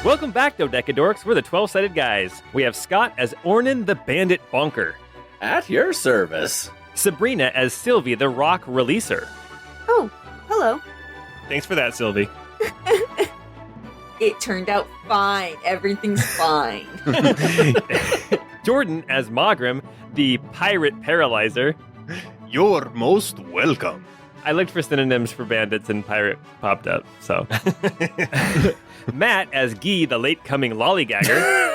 Welcome back, Dodecadorks. We're the 12-sided guys. We have Scott as Ornan the Bandit Bonker. At your service. Sabrina as Sylvie the Rock Releaser. Oh, hello. Thanks for that, Sylvie. It turned out fine. Everything's fine. Jordan as Mogram, the Pirate Paralyzer. You're most welcome. I looked for synonyms for bandits and pirate popped up, so. Matt as Guy, the late-coming lollygagger.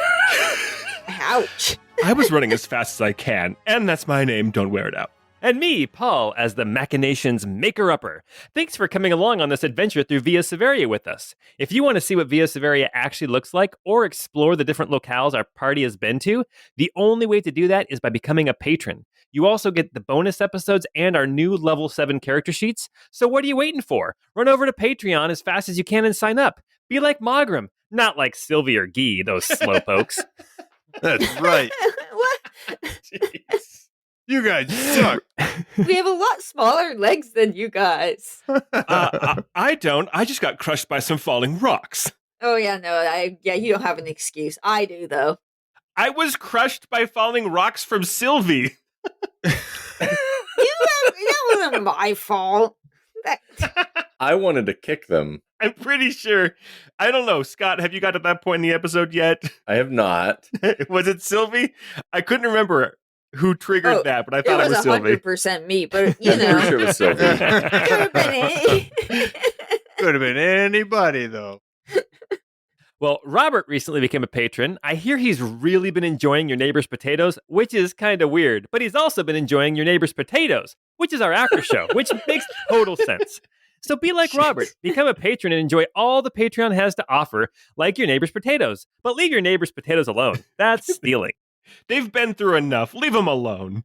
Ouch. I was running as fast as I can, and that's my name. Don't wear it out. And me, Paul, as the Machinations Maker-Upper. Thanks for coming along on this adventure through Via Severia with us. If you want to see what Via Severia actually looks like or explore the different locales our party has been to, the only way to do that is by becoming a patron. You also get the bonus episodes and our new level 7 character sheets. So what are you waiting for? Run over to Patreon as fast as you can and sign up. Be like Mogram, not like Sylvie or Guy, those slowpokes. That's right. What? Jeez. You guys suck. We have a lot smaller legs than you guys. I don't. I just got crushed by some falling rocks. Oh, yeah, no, you don't have an excuse. I do, though. I was crushed by falling rocks from Sylvie. That wasn't my fault. I wanted to kick them. I'm pretty sure. I don't know. Scott, have you got to that point in the episode yet? I have not. Was it Sylvie? I couldn't remember who triggered that, but I thought it was Sylvie. 100% me, but, you know. I'm sure it was Sylvie. Could have been Could have been anybody, though. Well, Robert recently became a patron. I hear he's really been enjoying Your Neighbor's Potatoes, which is kind of weird, but he's also been enjoying Your Neighbor's Potatoes, which is our after show, which makes total sense. So be like Robert, become a patron and enjoy all the Patreon has to offer, like Your Neighbor's Potatoes. But leave Your Neighbor's Potatoes alone. That's stealing. They've been through enough. Leave them alone.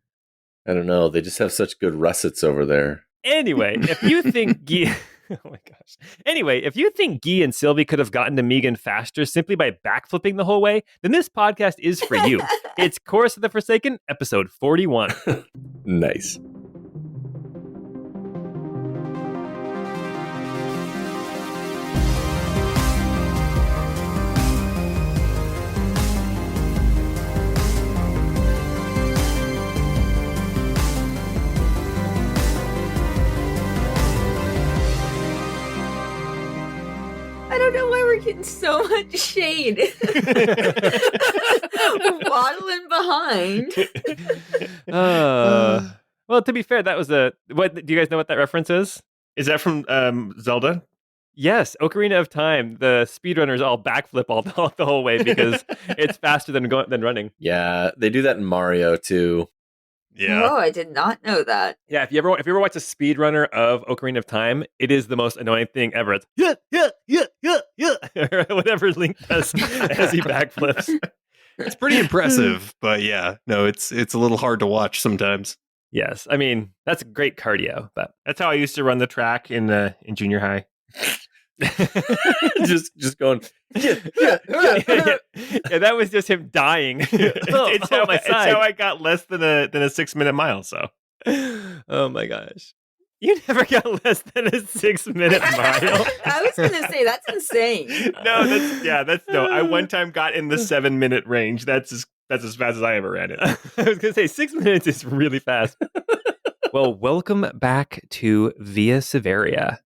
I don't know. They just have such good russets over there. Anyway, if you think Guy... Oh my gosh. Anyway, if you think Guy and Sylvie could have gotten to Megan faster simply by backflipping the whole way, then this podcast is for you. It's Chorus of the Forsaken, episode 41. Nice. I don't know why we're getting so much shade. Waddling behind. Well, to be fair, that was what do you guys know what that reference is? Is that from Zelda? Yes, Ocarina of Time. The speedrunners all backflip all the whole way because it's faster than running. Yeah, they do that in Mario, too. Yeah. Oh, I did not know that. Yeah, if you ever watch a speedrunner of Ocarina of Time, it is the most annoying thing ever. It's or whatever Link does as he backflips. It's pretty impressive, but yeah, no, it's a little hard to watch sometimes. Yes, I mean that's great cardio, but That's how I used to run the track in junior high. just going. yeah, that was just him dying. It's how I got less than a 6-minute mile. So, oh my gosh, you never got less than a 6-minute mile. I was going to say, that's insane. No. I one time got in the 7-minute range. That's as fast as I ever ran it. I was going to say 6 minutes is really fast. Well, welcome back to Via Severia.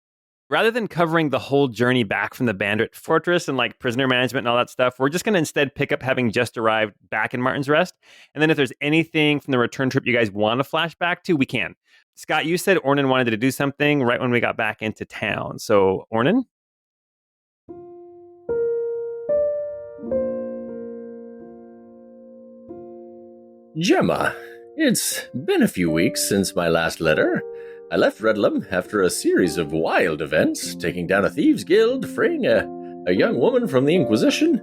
Rather than covering the whole journey back from the Bandit Fortress and like prisoner management and all that stuff, we're just going to instead pick up having just arrived back in Martin's Rest. And then if there's anything from the return trip you guys want to flash back to, we can. Scott, you said Ornan wanted to do something right when we got back into town. So, Ornan? Gemma, it's been a few weeks since my last letter. I left Redlum after a series of wild events, taking down a thieves' guild, freeing a young woman from the Inquisition.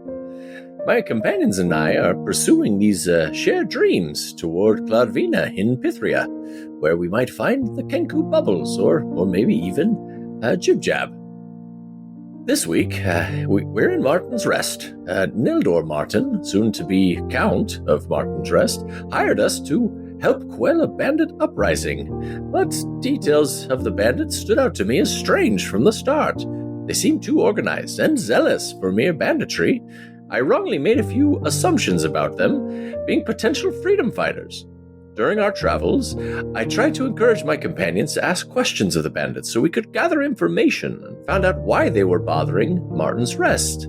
My companions and I are pursuing these shared dreams toward Cloudvina in Pythria, where we might find the Kenku bubbles, or maybe even Jib-Jab. This week, we're in Martin's Rest. Nildor Martin, soon to be Count of Martin's Rest, hired us to help quell a bandit uprising, but details of the bandits stood out to me as strange from the start. They seemed too organized and zealous for mere banditry. I wrongly made a few assumptions about them being potential freedom fighters. During our travels, I tried to encourage my companions to ask questions of the bandits so we could gather information and found out why they were bothering Martin's Rest.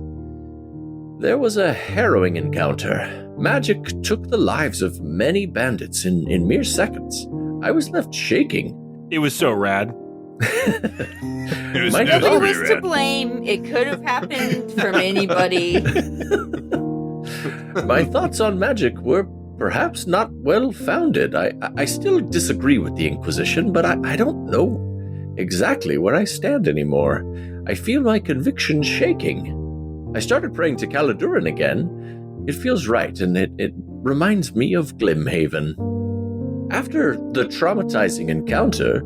There was a harrowing encounter. Magic took the lives of many bandits in mere seconds. I was left shaking. It was so rad. Nobody was to blame. It could have happened from anybody. My thoughts on magic were perhaps not well founded. I still disagree with the Inquisition, but I don't know exactly where I stand anymore. I feel my conviction shaking. I started praying to Caladuran again. It feels right, and it reminds me of Glimhaven. After the traumatizing encounter,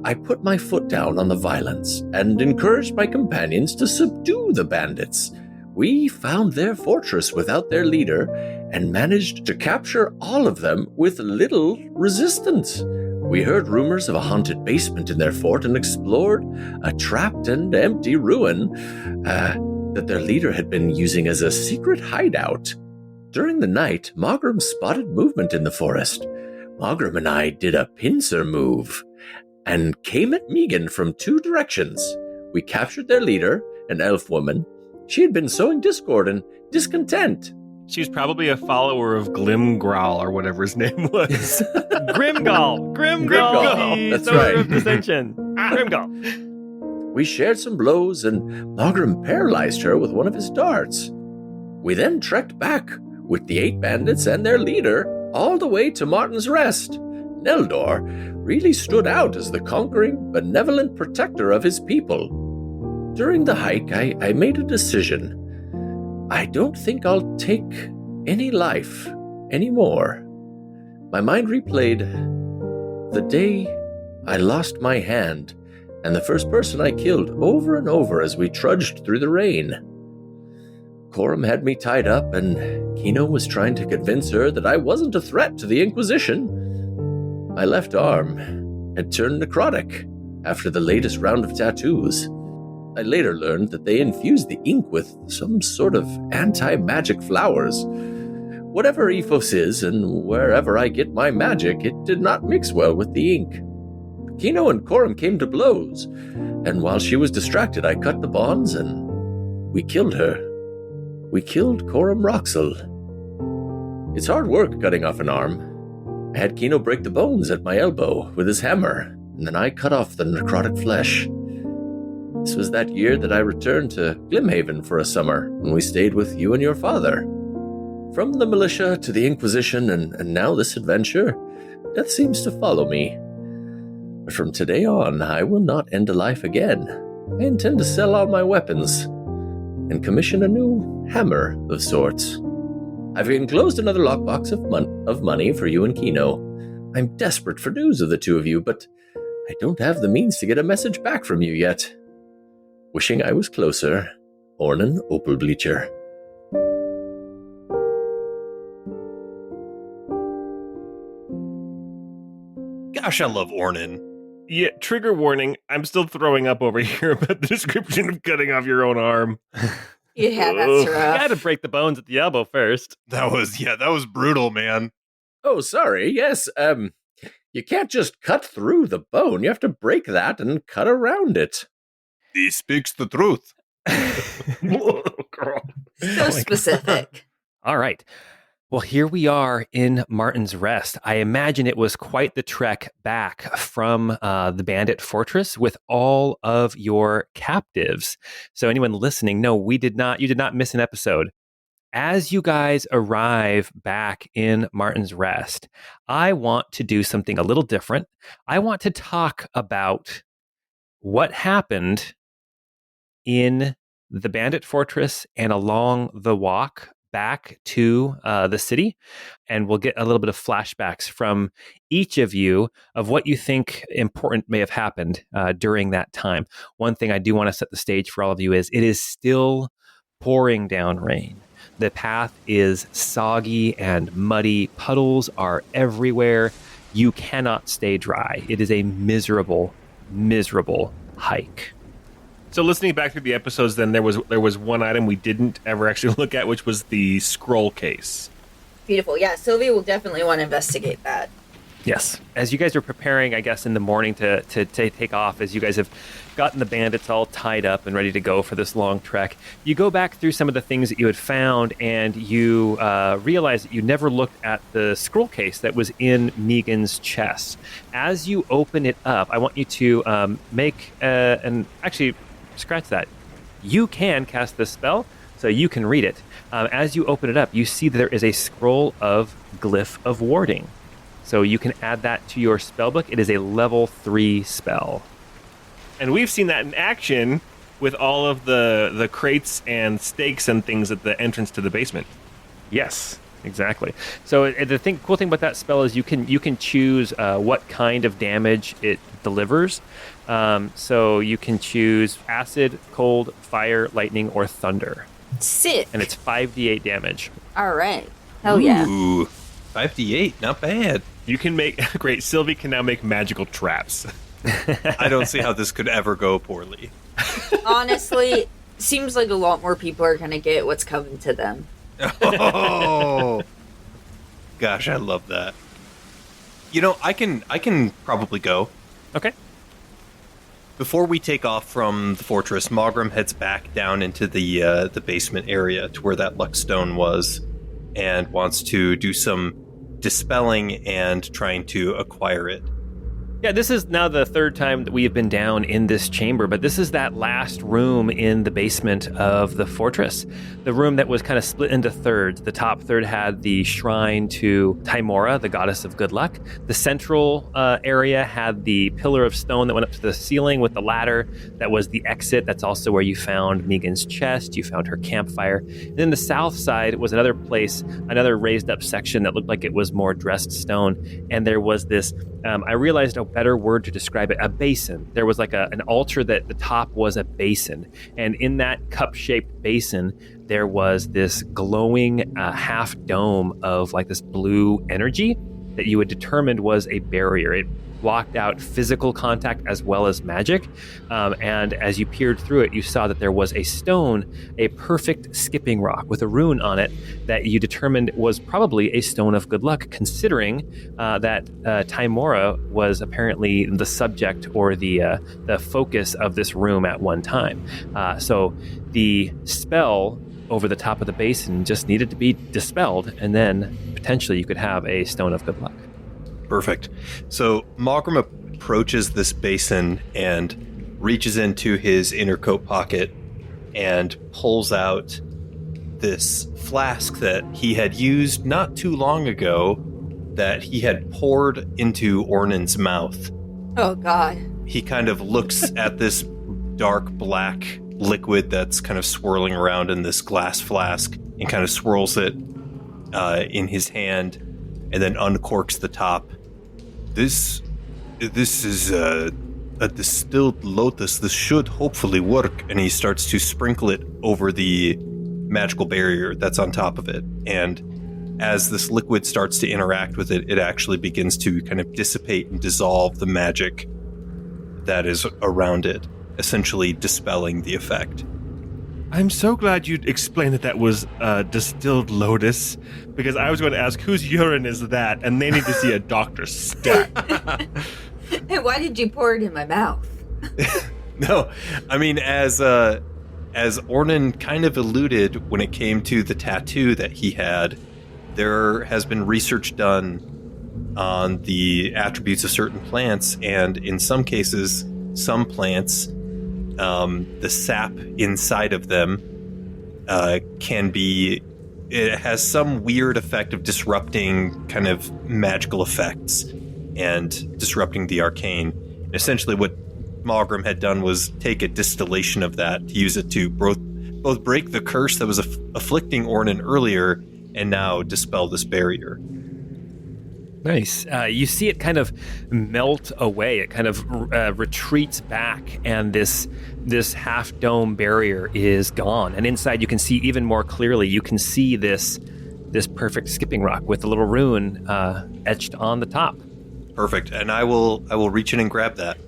I put my foot down on the violence and encouraged my companions to subdue the bandits. We found their fortress without their leader and managed to capture all of them with little resistance. We heard rumors of a haunted basement in their fort and explored a trapped and empty ruin that their leader had been using as a secret hideout. During the night, Mogram spotted movement in the forest. Mogram and I did a pincer move and came at Megan from two directions. We captured their leader, an elf woman. She had been sowing discord and discontent. She was probably a follower of Glimgrowl or whatever his name was. Grimgall. Grimgall, that's sower right. of dissension. Grimgall. We shared some blows, and Mogram paralyzed her with one of his darts. We then trekked back with the 8 bandits and their leader all the way to Martin's Rest. Neldor really stood out as the conquering, benevolent protector of his people. During the hike, I made a decision. I don't think I'll take any life anymore. My mind replayed the day I lost my hand and the first person I killed over and over as we trudged through the rain. Coram had me tied up, and Kino was trying to convince her that I wasn't a threat to the Inquisition. My left arm had turned necrotic after the latest round of tattoos. I later learned that they infused the ink with some sort of anti-magic flowers. Whatever Ethos is, and wherever I get my magic, it did not mix well with the ink. Kino and Coram came to blows, and while she was distracted, I cut the bonds, and we killed her. We killed Coram Roxel. It's hard work cutting off an arm. I had Kino break the bones at my elbow with his hammer, and then I cut off the necrotic flesh. This was that year that I returned to Glimhaven for a summer, when we stayed with you and your father. From the militia to the Inquisition, and now this adventure, death seems to follow me. But from today on, I will not end a life again. I intend to sell all my weapons and commission a new hammer of sorts. I've enclosed another lockbox of money for you and Kino. I'm desperate for news of the two of you, but I don't have the means to get a message back from you yet. Wishing I was closer, Ornan Opalbleacher. Gosh, I love Ornan. Yeah, trigger warning. I'm still throwing up over here about the description of cutting off your own arm. Yeah, that's You rough. gotta break the bones at the elbow first. That was brutal, man. Oh, sorry, yes, you can't just cut through the bone. You have to break that and cut around it. He speaks the truth. So specific. All right. Well, here we are in Martin's Rest. I imagine it was quite the trek back from the bandit fortress with all of your captives. So anyone listening, no, you did not miss an episode. As you guys arrive back in Martin's Rest, I want to do something a little different. I want to talk about what happened in the bandit fortress and along the walk back to the city, and we'll get a little bit of flashbacks from each of you of what you think important may have happened during that time. One thing I do want to set the stage for all of you is it is still pouring down rain. The path is soggy and muddy. Puddles are everywhere. You cannot stay dry. It is a miserable, miserable hike. So listening back through the episodes, then there was one item we didn't ever actually look at, which was the scroll case. Beautiful. Yeah, Sylvia will definitely want to investigate that. Yes. As you guys are preparing, I guess, in the morning to take off, as you guys have gotten the bandits all tied up and ready to go for this long trek, you go back through some of the things that you had found, and you realize that you never looked at the scroll case that was in Megan's chest. As you open it up, I want you to make actually, scratch that. You can cast this spell, so you can read it. As you open it up, you see that there is a scroll of Glyph of Warding. So you can add that to your spellbook. It is a level 3 spell. And we've seen that in action with all of the crates and stakes and things at the entrance to the basement. Yes, exactly. So cool thing about that spell is you can choose what kind of damage it delivers. So you can choose acid, cold, fire, lightning, or thunder. Sick. And it's 5d8 damage. All right. Hell yeah. Ooh, 5d8, not bad. You can make great. Sylvie can now make magical traps. I don't see how this could ever go poorly. Honestly, seems like a lot more people are going to get what's coming to them. Oh, gosh, I love that. You know, I can probably go. Okay. Before we take off from the fortress, Mogram heads back down into the basement area to where that luck stone was, and wants to do some dispelling and trying to acquire it. Yeah, this is now the third time that we have been down in this chamber, but this is that last room in the basement of the fortress. The room that was kind of split into thirds. The top third had the shrine to Timora, the goddess of good luck. The central area had the pillar of stone that went up to the ceiling with the ladder. That was the exit. That's also where you found Megan's chest. You found her campfire. And then the south side was another place, another raised up section that looked like it was more dressed stone. And there was this, I realized a better word to describe it, a basin. There was like an altar that the top was a basin. And in that cup-shaped basin, there was this glowing half dome of like this blue energy that you had determined was a barrier. It blocked out physical contact as well as magic. And as you peered through it, you saw that there was a stone, a perfect skipping rock with a rune on it that you determined was probably a stone of good luck, considering that Timora was apparently the subject or the focus of this room at one time. So the spell over the top of the basin just needed to be dispelled, and then potentially you could have a stone of good luck. Perfect. So Mogram approaches this basin and reaches into his inner coat pocket and pulls out this flask that he had used not too long ago that he had poured into Ornan's mouth. Oh, God. He kind of looks at this dark black liquid that's kind of swirling around in this glass flask and kind of swirls it in his hand and then uncorks the top. This is a distilled lotus. This should hopefully work. And he starts to sprinkle it over the magical barrier that's on top of it. And as this liquid starts to interact with it, it actually begins to kind of dissipate and dissolve the magic that is around it, essentially dispelling the effect. I'm so glad you explained that was distilled lotus, because I was going to ask, whose urine is that? And they need to see a doctor stat. Hey, why did you pour it in my mouth? No, I mean, as Ornan kind of alluded when it came to the tattoo that he had, there has been research done on the attributes of certain plants, and in some cases, some plants, the sap inside of them it has some weird effect of disrupting kind of magical effects and disrupting the arcane. Essentially what Mogram had done was take a distillation of that to use it to both break the curse that was afflicting Ornan earlier and now dispel this barrier. Nice. You see it kind of melt away. It kind of retreats back, and this half dome barrier is gone. And inside, you can see even more clearly. You can see this perfect skipping rock with the little rune etched on the top. Perfect. And I will reach in and grab that.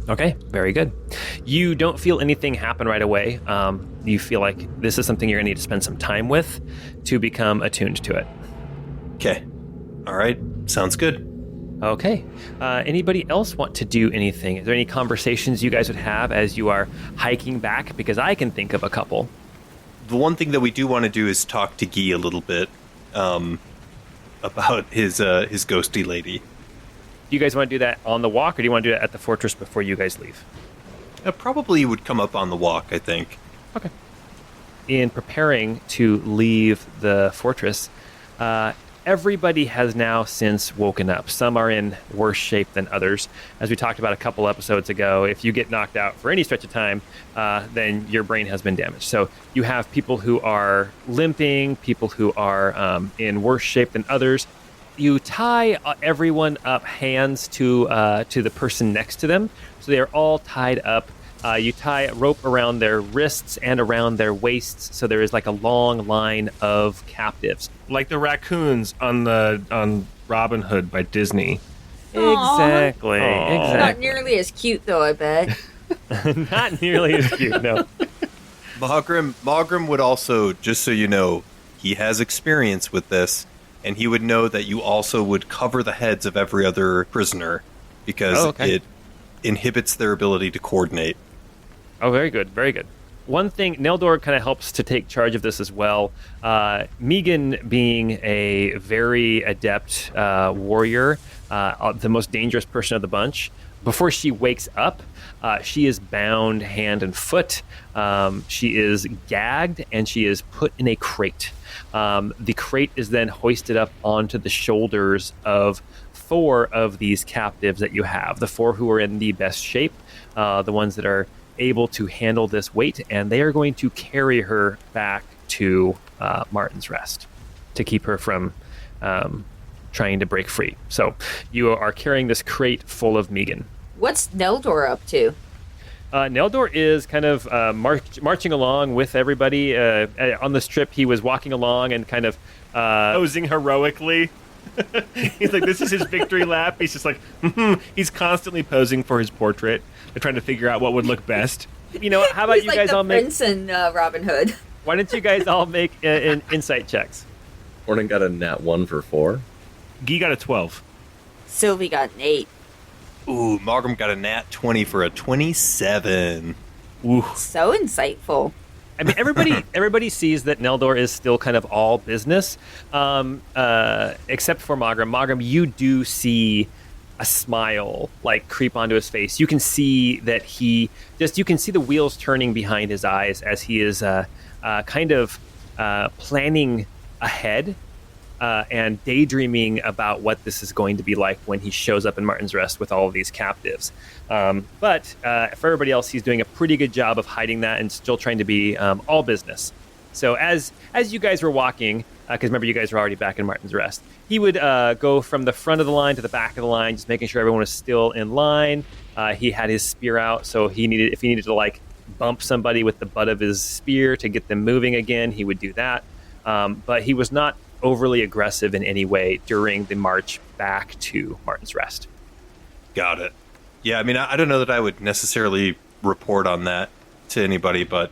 Okay, very good. You don't feel anything happen right away. You feel like this is something you're going to need to spend some time with to become attuned to it. Okay. All right. Sounds good. Okay. Anybody else want to do anything? Is there any conversations you guys would have as you are hiking back? Because I can think of a couple. The one thing that we do want to do is talk to Guy a little bit about his ghosty lady. Do you guys want to do that on the walk, or do you want to do that at the fortress before you guys leave? Probably would come up on the walk, I think. Okay. In preparing to leave the fortress, everybody has now since woken up. Some are in worse shape than others. As we talked about a couple episodes ago, if you get knocked out for any stretch of time, then your brain has been damaged. So you have people who are limping, people who are in worse shape than others. You tie everyone up hands to the person next to them. So they are all tied up. You tie a rope around their wrists and around their waists. So there is like a long line of captives. Like the raccoons on Robin Hood by Disney. Exactly. Not nearly as cute, though, I bet. Not nearly as cute, no. Maugrim would also, just so you know, he has experience with this, and he would know that you also would cover the heads of every other prisoner because it inhibits their ability to coordinate. Oh, very good, very good. One thing, Neldor kind of helps to take charge of this as well. Megan, being a very adept warrior, the most dangerous person of the bunch, before she wakes up, she is bound hand and foot. She is gagged, and she is put in a crate. The crate is then hoisted up onto the shoulders of 4 of these captives that you have, the 4 who are in the best shape, the ones that are able to handle this weight, and they are going to carry her back to Martin's Rest to keep her from trying to break free. So you are carrying this crate full of Megan. What's Neldor up to? Neldor is kind of marching along with everybody. On this trip, he was walking along and kind of posing heroically. He's like, this is his victory lap. He's just like, he's constantly posing for his portrait. They're trying to figure out what would look best. You know, how about He's you like guys the all make... prince in Robin Hood. Why don't you guys all make insight checks? Morning got a nat 1 for 4. Guy got a 12. Sylvie got an 8. Ooh, Maugrim got a nat 20 for a 27. Ooh. So insightful. I mean, everybody sees that Neldor is still kind of all business, except for Maugrim. Maugrim, you do see a smile like creep onto his face. You can see that you can see the wheels turning behind his eyes as he is kind of planning ahead and daydreaming about what this is going to be like when he shows up in Martin's Rest with all of these captives. But for everybody else, he's doing a pretty good job of hiding that and still trying to be all business. So as you guys were walking, because remember you guys were already back in Martin's Rest, he would go from the front of the line to the back of the line, just making sure everyone was still in line. He had his spear out, so if he needed to like bump somebody with the butt of his spear to get them moving again, he would do that. But he was not overly aggressive in any way during the march back to Martin's Rest. Got it. Yeah, I mean, I don't know that I would necessarily report on that to anybody, but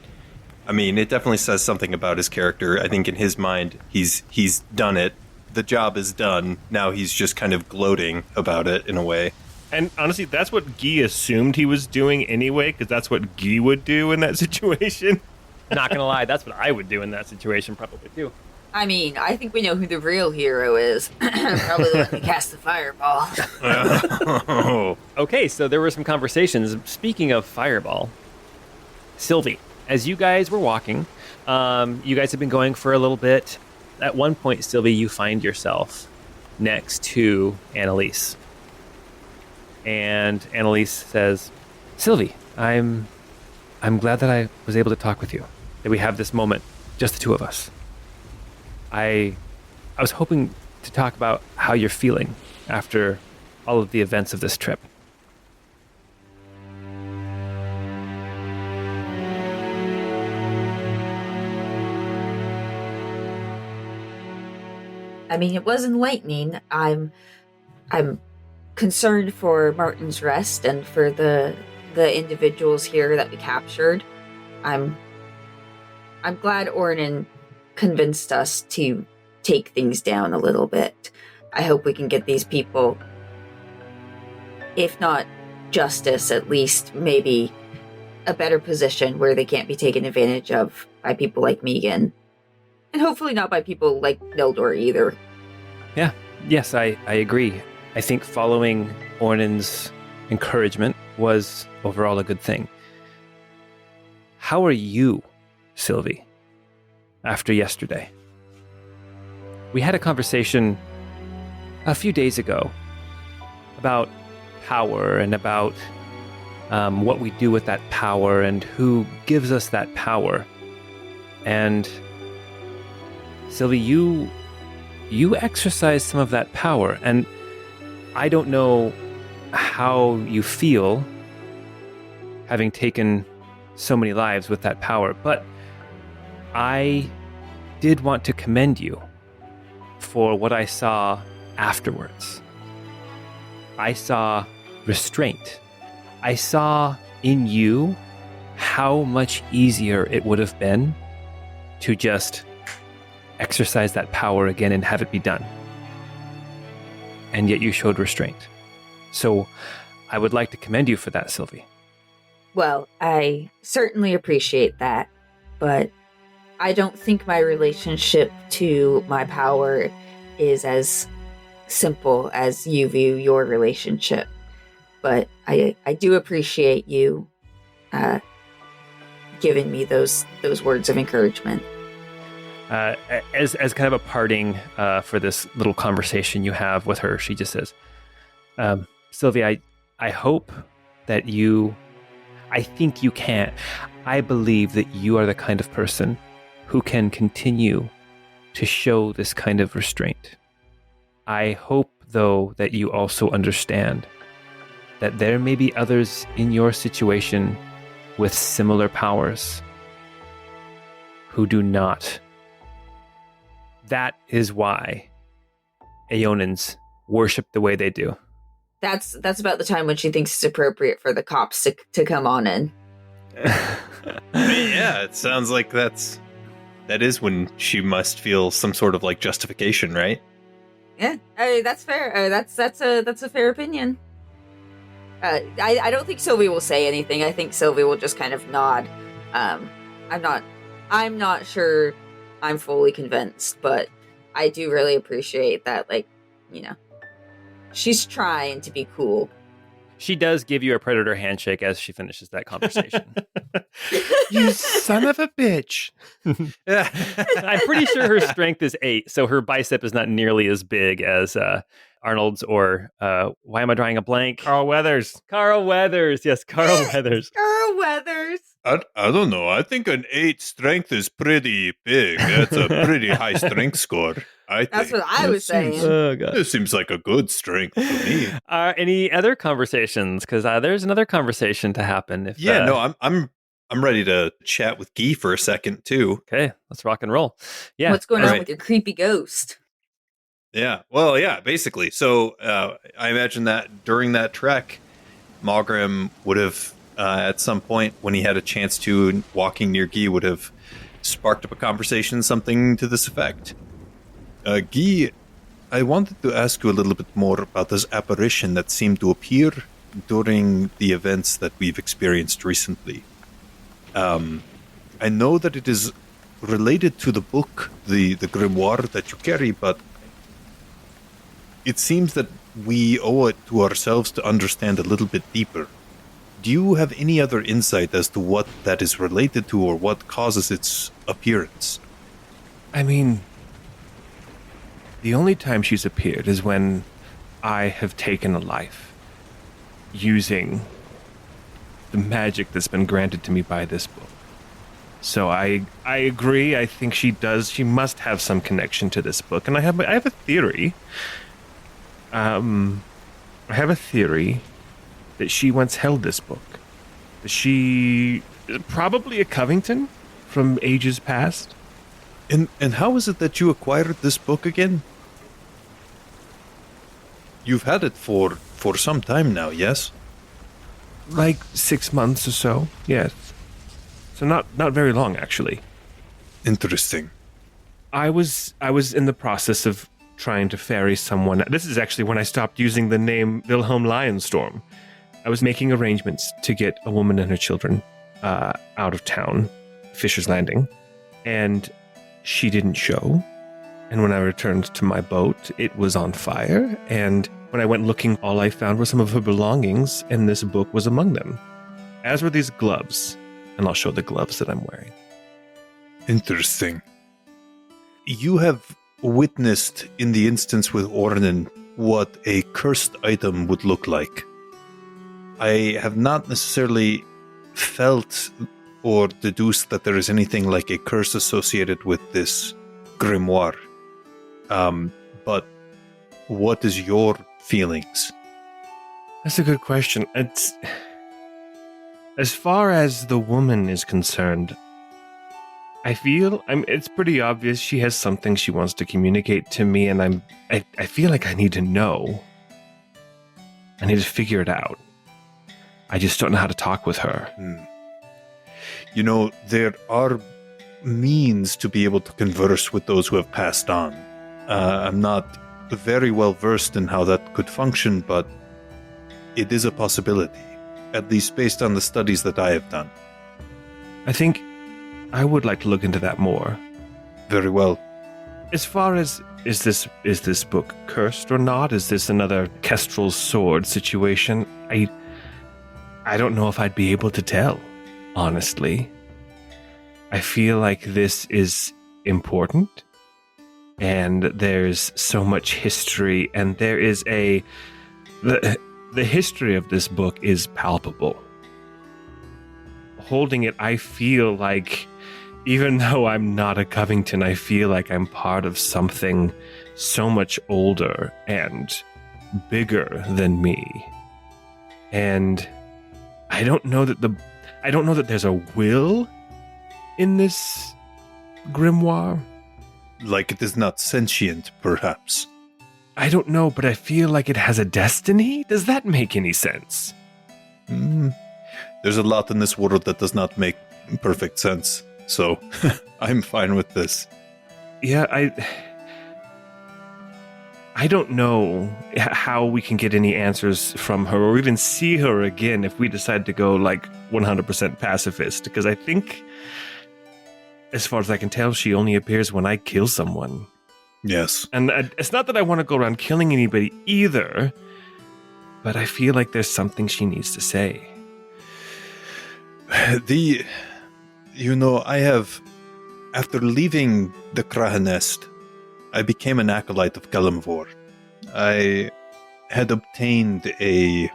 I mean, it definitely says something about his character. I think in his mind, he's done it. The job is done. Now he's just kind of gloating about it in a way. And honestly, that's what Guy assumed he was doing anyway, because that's what Guy would do in that situation. Not gonna lie, that's what I would do in that situation probably too. I mean, I think we know who the real hero is. Probably the one that cast the fireball. Okay, so there were some conversations. Speaking of fireball, Sylvie, as you guys were walking, you guys have been going for a little bit. At one point, Sylvie, you find yourself next to Annalise. And Annalise says, Sylvie, I'm glad that I was able to talk with you, that we have this moment, just the two of us. I was hoping to talk about how you're feeling after all of the events of this trip. I mean, it was enlightening. I'm concerned for Martin's Rest and for the the individuals here that we captured. I'm glad Ornan convinced us to take things down a little bit. I hope we can get these people, if not justice, at least maybe a better position where they can't be taken advantage of by people like Megan. And hopefully not by people like Nildor either. Yeah, yes, I agree. I think following Ornan's encouragement was overall a good thing. How are you, Sylvie, after yesterday? We had a conversation a few days ago about power and about what we do with that power and who gives us that power. And Sylvie, you exercise some of that power, and I don't know how you feel having taken so many lives with that power, but I did want to commend you for what I saw afterwards. I saw restraint. I saw in you how much easier it would have been to just exercise that power again and have it be done. And yet you showed restraint. So I would like to commend you for that, Sylvie. Well, I certainly appreciate that, but I don't think my relationship to my power is as simple as you view your relationship. But I do appreciate you giving me those words of encouragement. As kind of a parting for this little conversation you have with her, she just says, Sylvie, I hope that I think you can. I believe that you are the kind of person who can continue to show this kind of restraint. I hope, though, that you also understand that there may be others in your situation with similar powers who do not. That is why Aeonans worship the way they do. That's about the time when she thinks it's appropriate for the cops to come on in. Yeah, it sounds like that is when she must feel some sort of like justification, right? Yeah, that's fair. That's a fair opinion. I don't think Sylvie will say anything. I think Sylvie will just kind of nod. I'm not sure I'm fully convinced, but I do really appreciate that, like, you know, she's trying to be cool. She does give you a predator handshake as she finishes that conversation. You son of a bitch. I'm pretty sure her strength is 8, so her bicep is not nearly as big as Arnold's or, why am I drawing a blank? Carl Weathers. Carl Weathers. Yes, Carl Weathers. Carl Weathers. I don't know. I think an 8 strength is pretty big. That's a pretty high strength score. That's what I was saying. Oh, God. This seems like a good strength for me. Any other conversations? Because there's another conversation to happen. I'm ready to chat with Guy for a second too. Okay, let's rock and roll. Yeah. What's going on with your creepy ghost? Yeah. Well, yeah, basically. So I imagine that during that trek, Malgrim would have, at some point when he had a chance to, walking near Guy, would have sparked up a conversation, something to this effect. Guy, I wanted to ask you a little bit more about this apparition that seemed to appear during the events that we've experienced recently. I know that it is related to the book, the grimoire that you carry, but it seems that we owe it to ourselves to understand a little bit deeper. Do you have any other insight as to what that is related to or what causes its appearance? I mean, the only time she's appeared is when I have taken a life using the magic that's been granted to me by this book. So I agree. I think she must have some connection to this book. And I have a theory. I have a theory that she once held this book. She probably a Covington from ages past. And how is it that you acquired this book again? You've had it for some time now, yes? Like 6 months or so, yes. So not very long, actually. Interesting. I was in the process of trying to ferry someone. This is actually when I stopped using the name Wilhelm Lionstorm. I was making arrangements to get a woman and her children out of town, Fisher's Landing, and she didn't show. And when I returned to my boat, it was on fire, and when I went looking, all I found were some of her belongings, and this book was among them. As were these gloves, and I'll show the gloves that I'm wearing. Interesting. You have witnessed in the instance with Ornan what a cursed item would look like. I have not necessarily felt or deduced that there is anything like a curse associated with this grimoire. But what is your feelings? That's a good question. It's, as far as the woman is concerned, I feel it's pretty obvious she has something she wants to communicate to me, and I feel like I need to know. I need to figure it out. I just don't know how to talk with her. You know, there are means to be able to converse with those who have passed on. I'm not very well versed in how that could function, but it is a possibility, at least based on the studies that I have done. I think I would like to look into that more. Very well. As far as, is this book cursed or not? Is this another Kestrel's sword situation? I don't know if I'd be able to tell, honestly. I feel like this is important, and there's so much history, and there is the history of this book is palpable. Holding it, I feel like, even though I'm not a Covington, I feel like I'm part of something so much older and bigger than me. And I don't know that there's a will in this grimoire. Like it is not sentient, perhaps. I don't know, but I feel like it has a destiny. Does that make any sense? There's a lot in this world that does not make perfect sense. So, I'm fine with this. Yeah, I don't know how we can get any answers from her or even see her again if we decide to go like 100% pacifist, because I think, as far as I can tell, she only appears when I kill someone. Yes. And it's not that I want to go around killing anybody either, but I feel like there's something she needs to say. I have, after leaving the Krahanest, I became an acolyte of Kelemvor. I had obtained a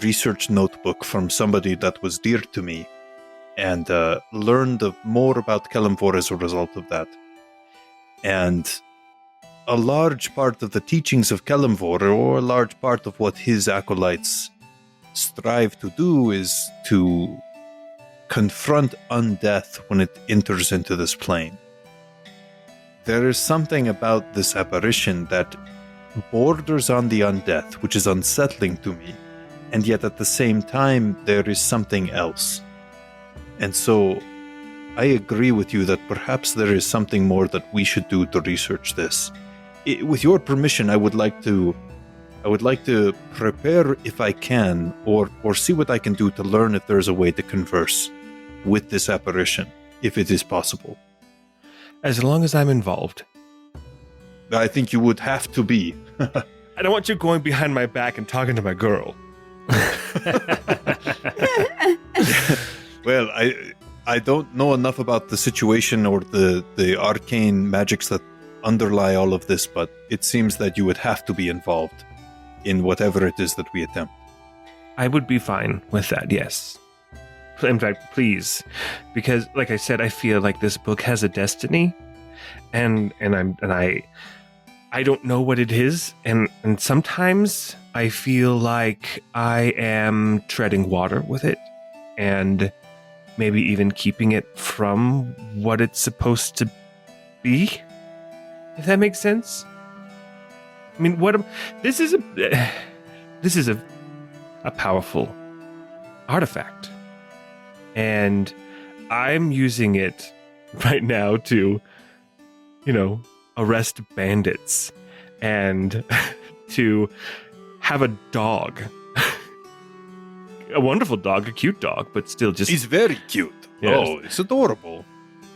research notebook from somebody that was dear to me, and learned more about Kelemvor as a result of that. And a large part of the teachings of Kelemvor, or a large part of what his acolytes strive to do, is to confront undeath when it enters into this plane. There is something about this apparition that borders on the undeath, which is unsettling to me, and yet at the same time there is something else. And so I agree with you that perhaps there is something more that we should do to research this. With your permission, I would like to prepare if I can, or see what I can do to learn if there is a way to converse with this apparition, if it is possible. As long as I'm involved. I think you would have to be. I don't want you going behind my back and talking to my girl. Well, I don't know enough about the situation or the arcane magics that underlie all of this, but it seems that you would have to be involved in whatever it is that we attempt. I would be fine with that, yes. In fact, please, because, like I said, I feel like this book has a destiny, and I don't know what it is, and sometimes I feel like I am treading water with it, and maybe even keeping it from what it's supposed to be, if that makes sense. I mean, this is a powerful artifact. And I'm using it right now to, arrest bandits and to have a dog. A wonderful dog, a cute dog, but still just... He's very cute. Yes. Oh, it's adorable.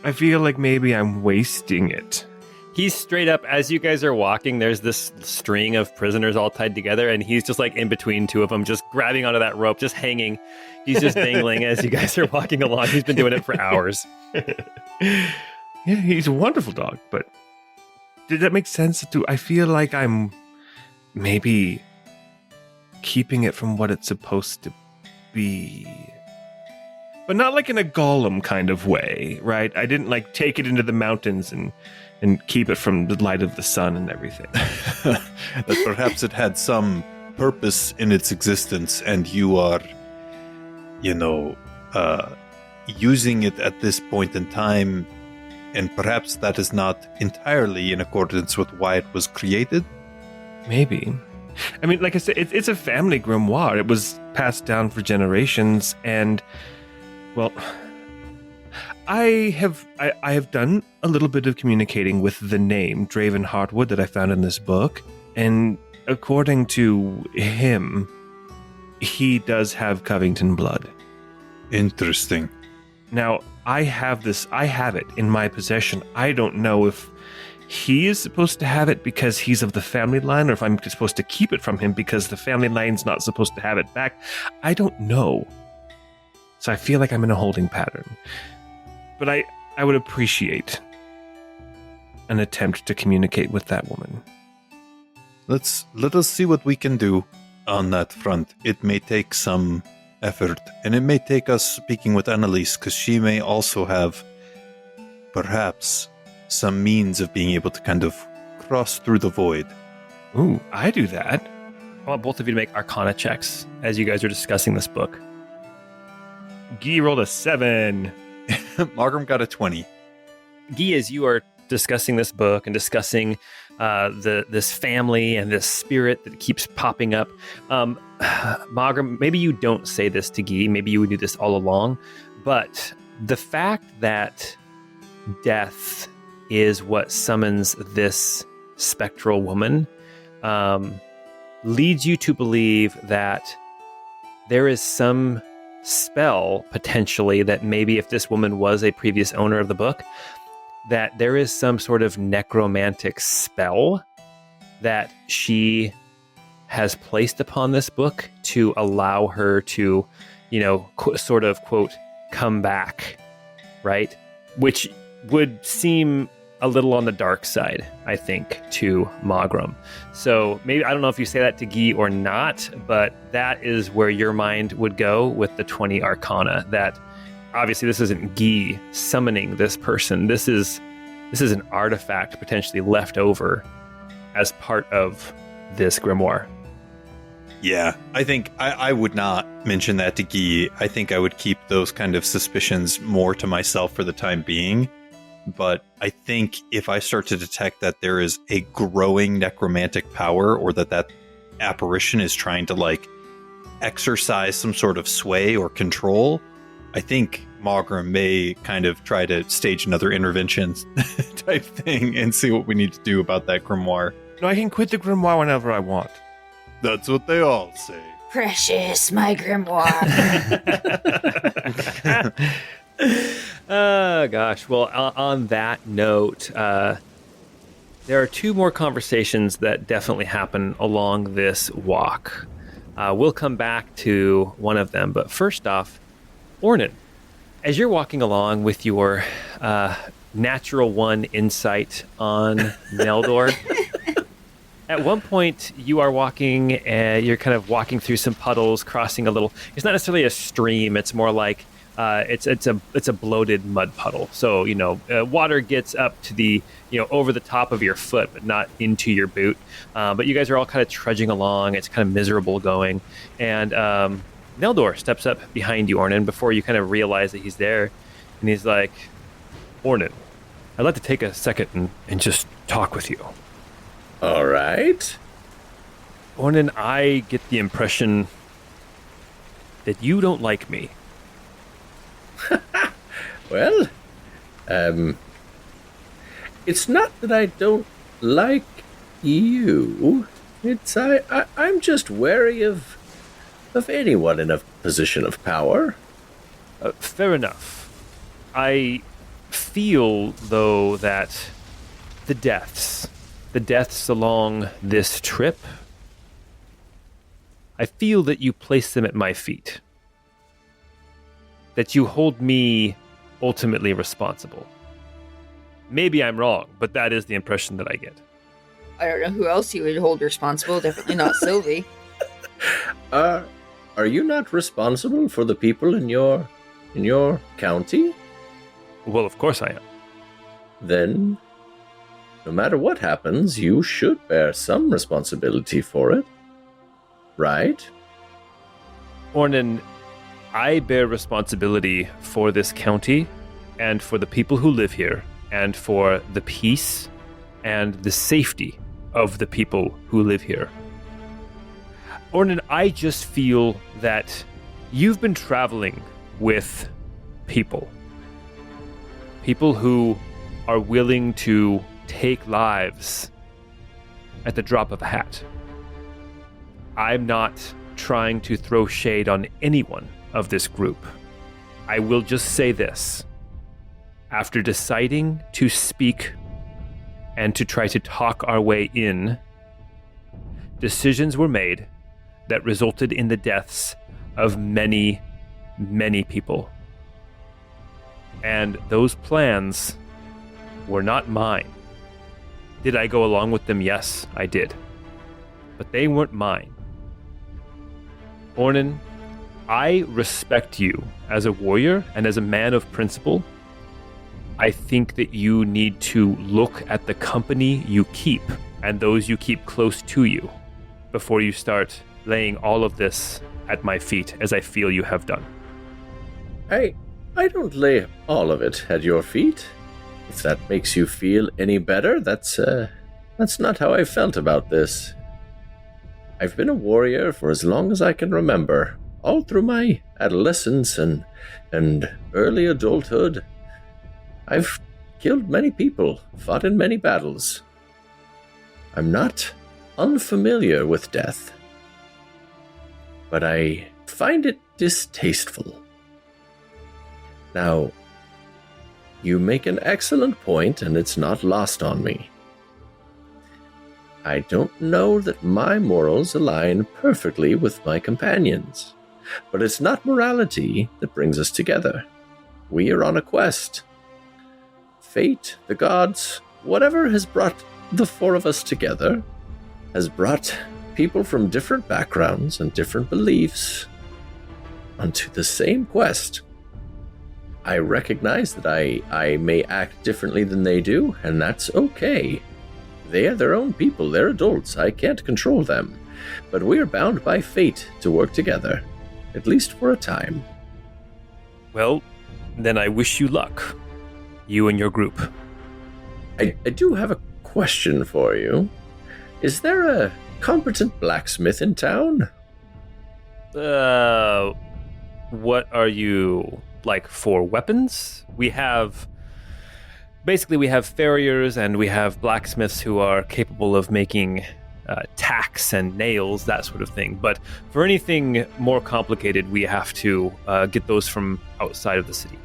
I feel like maybe I'm wasting it. He's straight up, as you guys are walking, there's this string of prisoners all tied together, and he's just like in between two of them, just grabbing onto that rope, just hanging. He's just dangling as you guys are walking along. He's been doing it for hours. Yeah, he's a wonderful dog, but did that make sense? I feel like I'm maybe keeping it from what it's supposed to be. But not like in a golem kind of way, right? I didn't like take it into the mountains and keep it from the light of the sun and everything. That perhaps it had some purpose in its existence, and you are, using it at this point in time, and perhaps that is not entirely in accordance with why it was created. Maybe. I mean, like I said, it's a family grimoire. It was passed down for generations, and, well, I have done a little bit of communicating with the name Draven Heartwood that I found in this book, and according to him, he does have Covington blood. Interesting. Now, I have it in my possession. I don't know if he is supposed to have it because he's of the family line, or if I'm supposed to keep it from him because the family line's not supposed to have it back. I don't know. So I feel like I'm in a holding pattern. But I would appreciate an attempt to communicate with that woman. Let us see what we can do on that front. It may take some effort, and it may take us speaking with Annalise, because she may also have perhaps some means of being able to kind of cross through the void. Ooh, I do that. I want both of you to make Arcana checks as you guys are discussing this book. Guy rolled a 7. Margrim got a 20. Guy, as you are discussing this book and discussing this family and this spirit that keeps popping up, Margrim, maybe you don't say this to Guy, maybe you would do this all along, but the fact that death is what summons this spectral woman leads you to believe that there is some spell potentially that maybe if this woman was a previous owner of the book, that there is some sort of necromantic spell that she has placed upon this book to allow her to, sort of, quote, come back, right? Which would seem a little on the dark side, I think, to Margrim. So maybe, I don't know if you say that to Guy or not, but that is where your mind would go with the 20 Arcana. That obviously this isn't Guy summoning this person. This is an artifact potentially left over as part of this grimoire. Yeah, I think I would not mention that to Guy. I think I would keep those kind of suspicions more to myself for the time being. But I think if I start to detect that there is a growing necromantic power, or that apparition is trying to exercise some sort of sway or control, I think Margrim may kind of try to stage another intervention type thing and see what we need to do about that grimoire. No, I can quit the grimoire whenever I want. That's what they all say. Precious, my grimoire. Oh, gosh. Well, on that note, there are two more conversations that definitely happen along this walk. We'll come back to one of them, but first off, Ornan, as you're walking along with your natural one insight on Neldor, at one point you are walking and you're kind of walking through some puddles, crossing a little, it's not necessarily a stream, it's more like it's a bloated mud puddle. So, water gets up to the, over the top of your foot, but not into your boot. But you guys are all kind of trudging along. It's kind of miserable going. And Neldor steps up behind you, Ornan, before you kind of realize that he's there. And he's like, Ornan, I'd like to take a second and just talk with you. All right. Ornan, I get the impression that you don't like me. Well, it's not that I don't like you. It's I'm just wary of anyone in a position of power. Fair enough. I feel, though, that the deaths along this trip, I feel that you place them at my feet. That you hold me ultimately responsible. Maybe I'm wrong, but that is the impression that I get. I don't know who else you would hold responsible. Definitely not Sylvie. Are you not responsible for the people in your county? Well, of course I am. Then, no matter what happens, you should bear some responsibility for it. Right? Ornan, I bear responsibility for this county and for the people who live here and for the peace and the safety of the people who live here. Ornan, I just feel that you've been traveling with people. People who are willing to take lives at the drop of a hat. I'm not trying to throw shade on anyone of this group. I will just say this. After deciding to speak and to try to talk our way in, decisions were made that resulted in the deaths of many, many people. And those plans were not mine. Did I go along with them? Yes, I did. But they weren't mine. Ornan, I respect you as a warrior and as a man of principle. I think that you need to look at the company you keep and those you keep close to you before you start laying all of this at my feet, as I feel you have done. I don't lay all of it at your feet. If that makes you feel any better, that's not how I felt about this. I've been a warrior for as long as I can remember, all through my adolescence and early adulthood. I've killed many people, fought in many battles. I'm not unfamiliar with death, but I find it distasteful. Now, you make an excellent point, and it's not lost on me. I don't know that my morals align perfectly with my companions, but it's not morality that brings us together. We are on a quest. Fate, the gods, whatever has brought the four of us together, has brought people from different backgrounds and different beliefs onto the same quest. I recognize that I may act differently than they do, and that's okay. They are their own people, they're adults, I can't control them. But we are bound by fate to work together, at least for a time. Well, then I wish you luck. You and your group. I do have a question for you. Is there a competent blacksmith in town? What are you, like, for weapons? We have farriers and we have blacksmiths who are capable of making tacks and nails, that sort of thing. But for anything more complicated, we have to get those from outside of the city.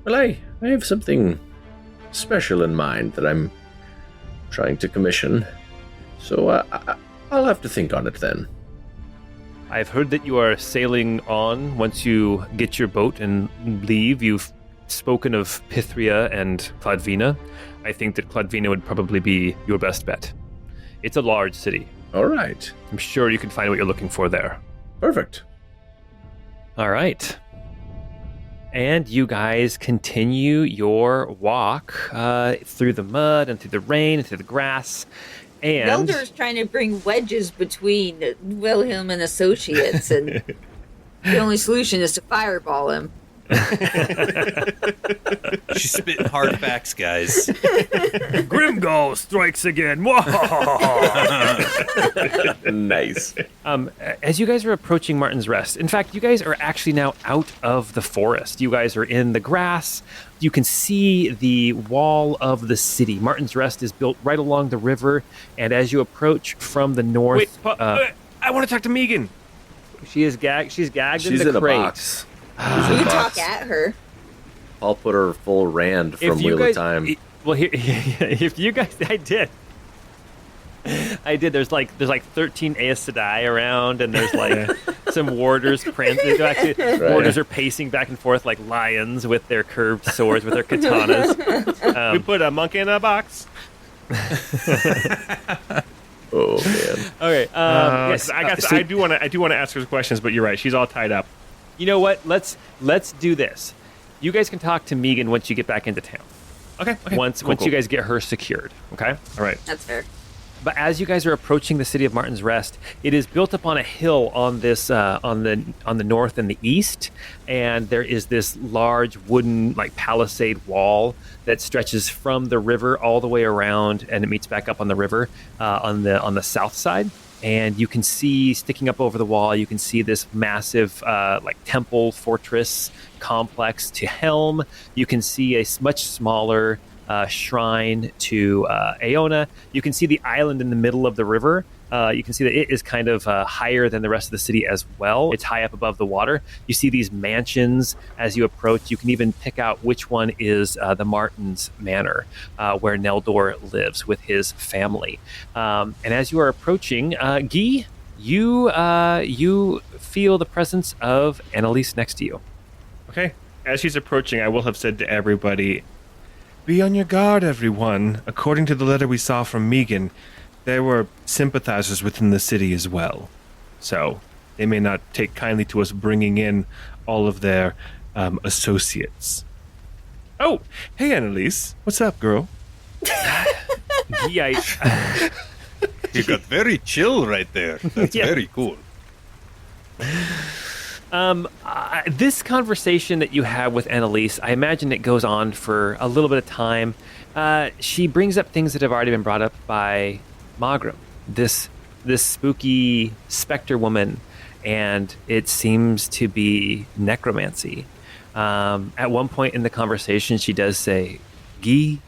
Well, I have something special in mind that I'm trying to commission. So I'll have to think on it then. I've heard that you are sailing on once you get your boat and leave. You've spoken of Pythria and Cladvina. I think that Cladvina would probably be your best bet. It's a large city. All right. I'm sure you can find what you're looking for there. Perfect. All right. And you guys continue your walk through the mud and through the rain and through the grass. And Elder's trying to bring wedges between Wilhelm and Associates, and the only solution is to fireball him. She's spitting hard facts, guys. Grimgall strikes again. Nice. As you guys are approaching Martin's Rest, in fact, you guys are actually now out of the forest. You guys are in the grass. You can see the wall of the city. Martin's Rest is built right along the river, and as you approach from the north, I want to talk to Megan. she is gagged. She's gagged She's in the in a crate. box. You can talk at her. I'll put her full Rand from If you Wheel guys, of Time. well, here, if you guys, I did. There's like 13 Aes Sedai around, and there's like some warders. Warders are pacing back and forth like lions with their curved swords, with their katanas. We put a monkey in a box. Oh man. Okay. Yes. I do want to ask her questions, but you're right. She's all tied up. You know what? Let's do this. You guys can talk to Megan once you get back into town. Okay. Once you guys get her secured. Okay. All right. That's fair. But as you guys are approaching the city of Martin's Rest, it is built up on a hill on this on the north and the east, and there is this large wooden like palisade wall that stretches from the river all the way around, and it meets back up on the river on the south side. And you can see sticking up over the wall, you can see this massive like temple fortress complex to Helm. You can see a much smaller shrine to Aona. You can see the island in the middle of the river. You can see that it is kind of higher than the rest of the city as well. It's high up above the water. You see these mansions as you approach. You can even pick out which one is the Martins Manor, where Neldor lives with his family. And as you are approaching, Guy, you feel the presence of Annalise next to you. Okay. As she's approaching, I will have said to everybody, "Be on your guard, everyone. According to the letter we saw from Megan, there were sympathizers within the city as well. So they may not take kindly to us bringing in all of their associates." Oh, hey, Annalise. What's up, girl? Yeah, You got very chill right there. That's Yeah. very cool. this conversation that you have with Annalise, I imagine it goes on for a little bit of time. She brings up things that have already been brought up by Magram, this spooky specter woman, and it seems to be necromancy. At one point in the conversation, she does say, "Guy,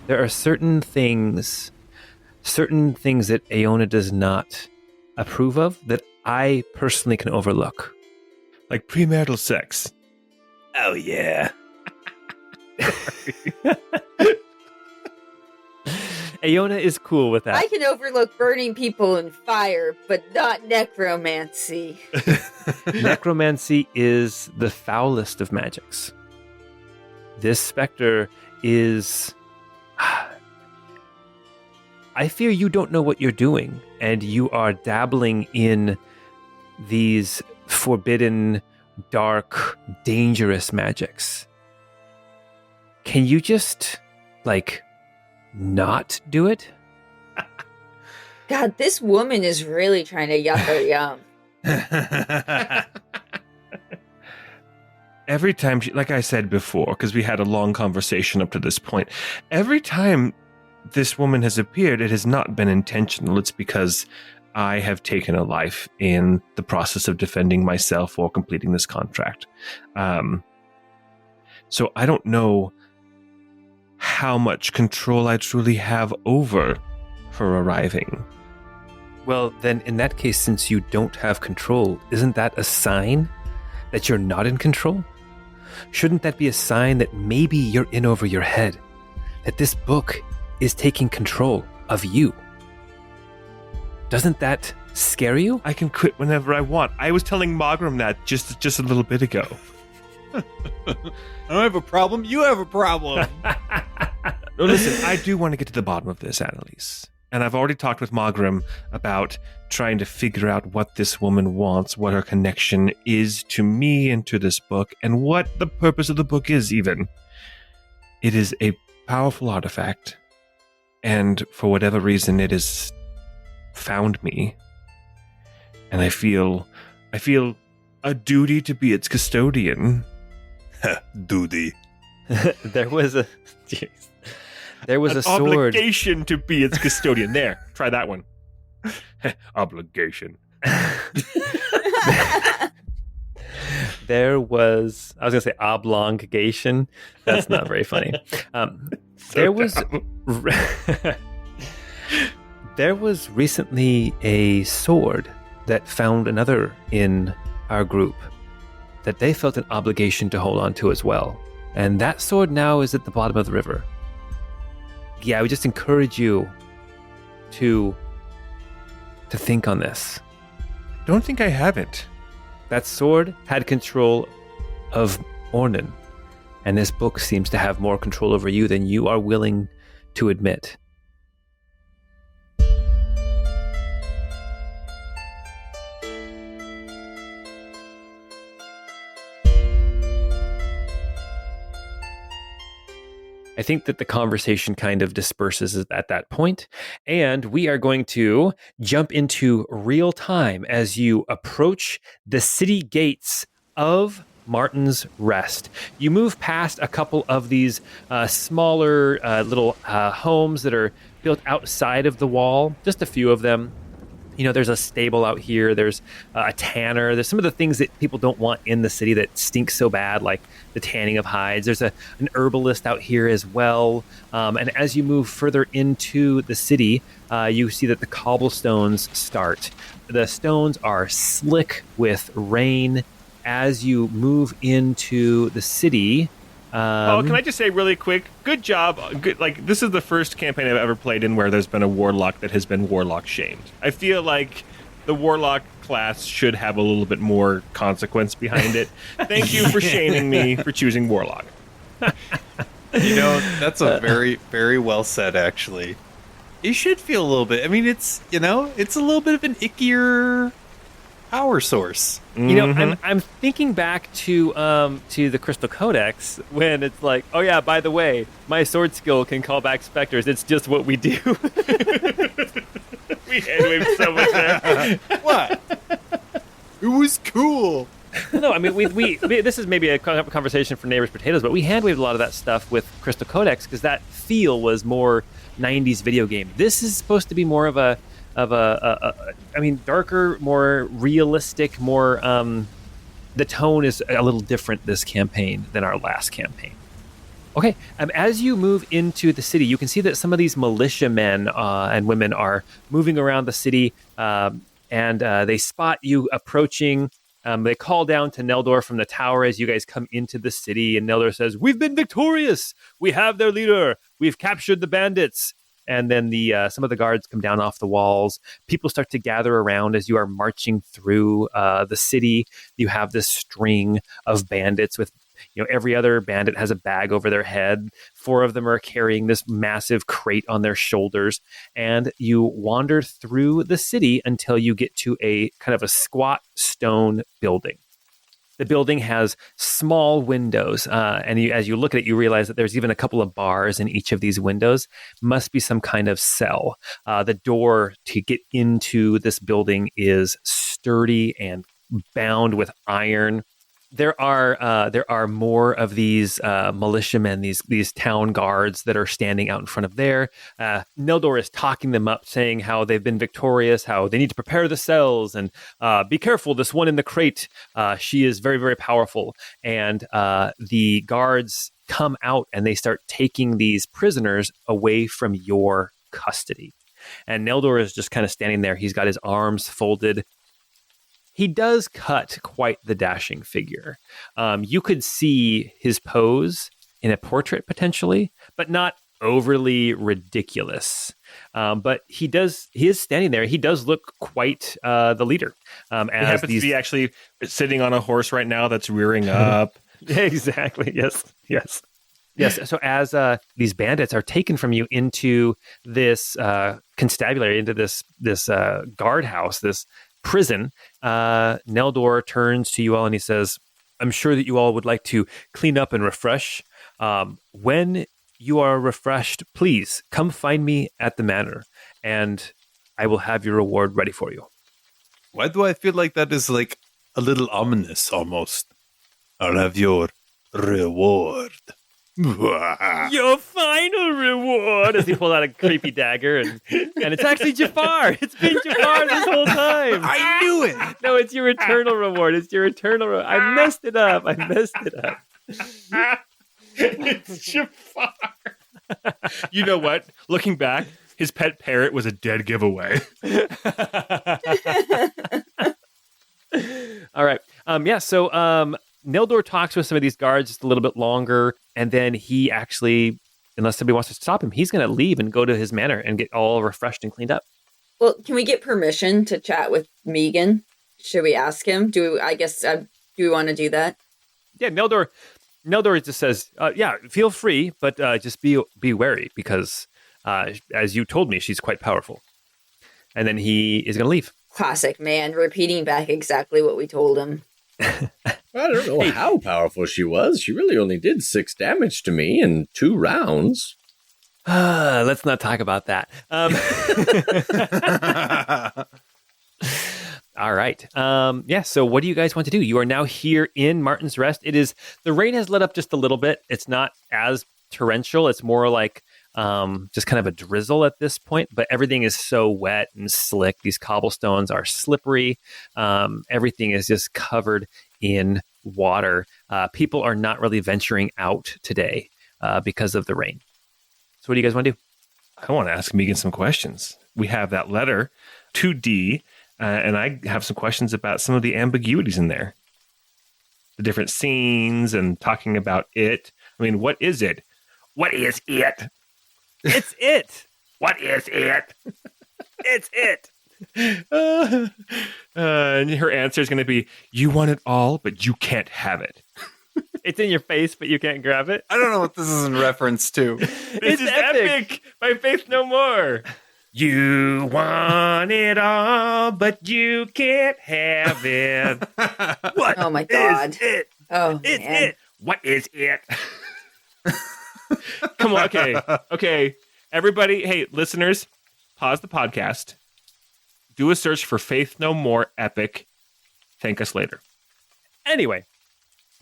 there are certain things that Aona does not approve of that I personally can overlook." Like premarital sex. Oh, yeah. Aona is cool with that. I can overlook burning people in fire, but not necromancy. Necromancy is the foulest of magics. This specter is... I fear you don't know what you're doing, and you are dabbling in these forbidden, dark, dangerous magics. Can you just, not do it? God, this woman is really trying to yuck her yum. Every time, like I said before, because we had a long conversation up to this point, every time this woman has appeared, it has not been intentional. It's because I have taken a life in the process of defending myself or completing this contract. So I don't know how much control I truly have over her arriving. Well, then in that case, since you don't have control, isn't that a sign that you're not in control? Shouldn't that be a sign that maybe you're in over your head? That this book is taking control of you? Doesn't that scare you? I can quit whenever I want. I was telling Magram that just a little bit ago. I don't have a problem. You have a problem. No, listen, I do want to get to the bottom of this, Annalise. And I've already talked with Magram about trying to figure out what this woman wants, what her connection is to me and to this book, and what the purpose of the book is, even. It is a powerful artifact, and for whatever reason, it has found me. And I feel a duty to be its custodian. Duty. There was a sword. Obligation to be its custodian. There, try that one. Obligation. There was, I was going to say oblongation. That's not very funny. There was there was recently a sword that found another in our group that they felt an obligation to hold on to as well. And that sword now is at the bottom of the river. Yeah, I would just encourage you to think on this. Don't think I haven't. That sword had control of Ornan, and this book seems to have more control over you than you are willing to admit. I think that the conversation kind of disperses at that point, and we are going to jump into real time as you approach the city gates of Martin's Rest. You move past a couple of these smaller little homes that are built outside of the wall, just a few of them. You know, there's a stable out here. There's a tanner. There's some of the things that people don't want in the city that stink so bad, like the tanning of hides. There's an herbalist out here as well. And as you move further into the city, you see that the cobblestones start. The stones are slick with rain. As you move into the city... can I just say really quick, good job. Good, like, this is the first campaign I've ever played in where there's been a warlock that has been warlock shamed. I feel like the warlock class should have a little bit more consequence behind it. Thank you for shaming me for choosing warlock. You know, that's a very, very well said, actually. You should feel a little bit. I mean, it's a little bit of an ickier power source. You know, I'm thinking back to the Crystal Codex when it's like, oh yeah, by the way, my sword skill can call back specters. It's just what we do. We handwaved so much there. What? It was cool. No, I mean, we this is maybe a conversation for Neighbors Potatoes, but we handwaved a lot of that stuff with Crystal Codex because that feel was more 90s video game. This is supposed to be more of a darker, more realistic, more, the tone is a little different this campaign than our last campaign. Okay, as you move into the city, you can see that some of these militiamen and women are moving around the city, and they spot you approaching. They call down to Neldor from the tower as you guys come into the city, and Neldor says, "We've been victorious! We have their leader! We've captured the bandits!" And then some of the guards come down off the walls. People start to gather around as you are marching through the city. You have this string of bandits with, every other bandit has a bag over their head. 4 of them are carrying this massive crate on their shoulders. And you wander through the city until you get to a kind of a squat stone building. The building has small windows, and as you look at it, you realize that there's even a couple of bars in each of these windows. Must be some kind of cell. The door to get into this building is sturdy and bound with iron. There are more of these militiamen, these town guards that are standing out in front of there. Neldor is talking them up, saying how they've been victorious, how they need to prepare the cells, and be careful. This one in the crate, she is very, very powerful. And the guards come out and they start taking these prisoners away from your custody. And Neldor is just kind of standing there. He's got his arms folded. He does cut quite the dashing figure. You could see his pose in a portrait potentially, but not overly ridiculous. But he is standing there. He does look quite the leader. He happens to be actually sitting on a horse right now that's rearing up. Exactly. Yes. So as these bandits are taken from you into this constabulary, into this guardhouse, this prison, Neldor turns to you all and he says, "I'm sure that you all would like to clean up and refresh. When you are refreshed, please come find me at the manor, and I will have your reward ready for you." Why do I feel like that is like a little ominous almost? I'll have your reward. Your final reward, as he pulls out a creepy dagger, and it's actually Jafar. It's been Jafar this whole time. I knew it. No, it's your eternal reward. It's your eternal reward. I messed it up. It's Jafar. You know what? Looking back, his pet parrot was a dead giveaway. All right. So Nildor talks with some of these guards just a little bit longer, and then he actually, unless somebody wants to stop him, he's going to leave and go to his manor and get all refreshed and cleaned up. Well, can we get permission to chat with Megan? Should we ask him? Do we want to do that? Yeah, Nildor just says, feel free, but just be wary because, as you told me, she's quite powerful. And then he is going to leave. Classic man, repeating back exactly what we told him. I don't know how powerful she was. She really only did 6 damage to me in 2 rounds. Let's not talk about that. All right. So what do you guys want to do? You are now here in Martin's Rest. The rain has let up just a little bit. It's not as torrential. It's more like just kind of a drizzle at this point, but everything is so wet and slick. These cobblestones are slippery. Everything is just covered in water. People are not really venturing out today because of the rain. So what do you guys want to do? I want to ask Megan some questions. We have that letter, 2D, and I have some questions about some of the ambiguities in there. The different scenes and talking about it. I mean, what is it? What is it? It's it. What is it? It's it. And her answer is going to be, you want it all, but you can't have it. It's in your face, but you can't grab it. I don't know what this is in reference to. This is epic. My Faith No More. You want it all, but you can't have it. What Oh my God. is it? Oh, It's man. it. What is it? Come on. Okay. Everybody, hey, listeners, pause the podcast. Do a search for Faith No More Epic. Thank us later. Anyway.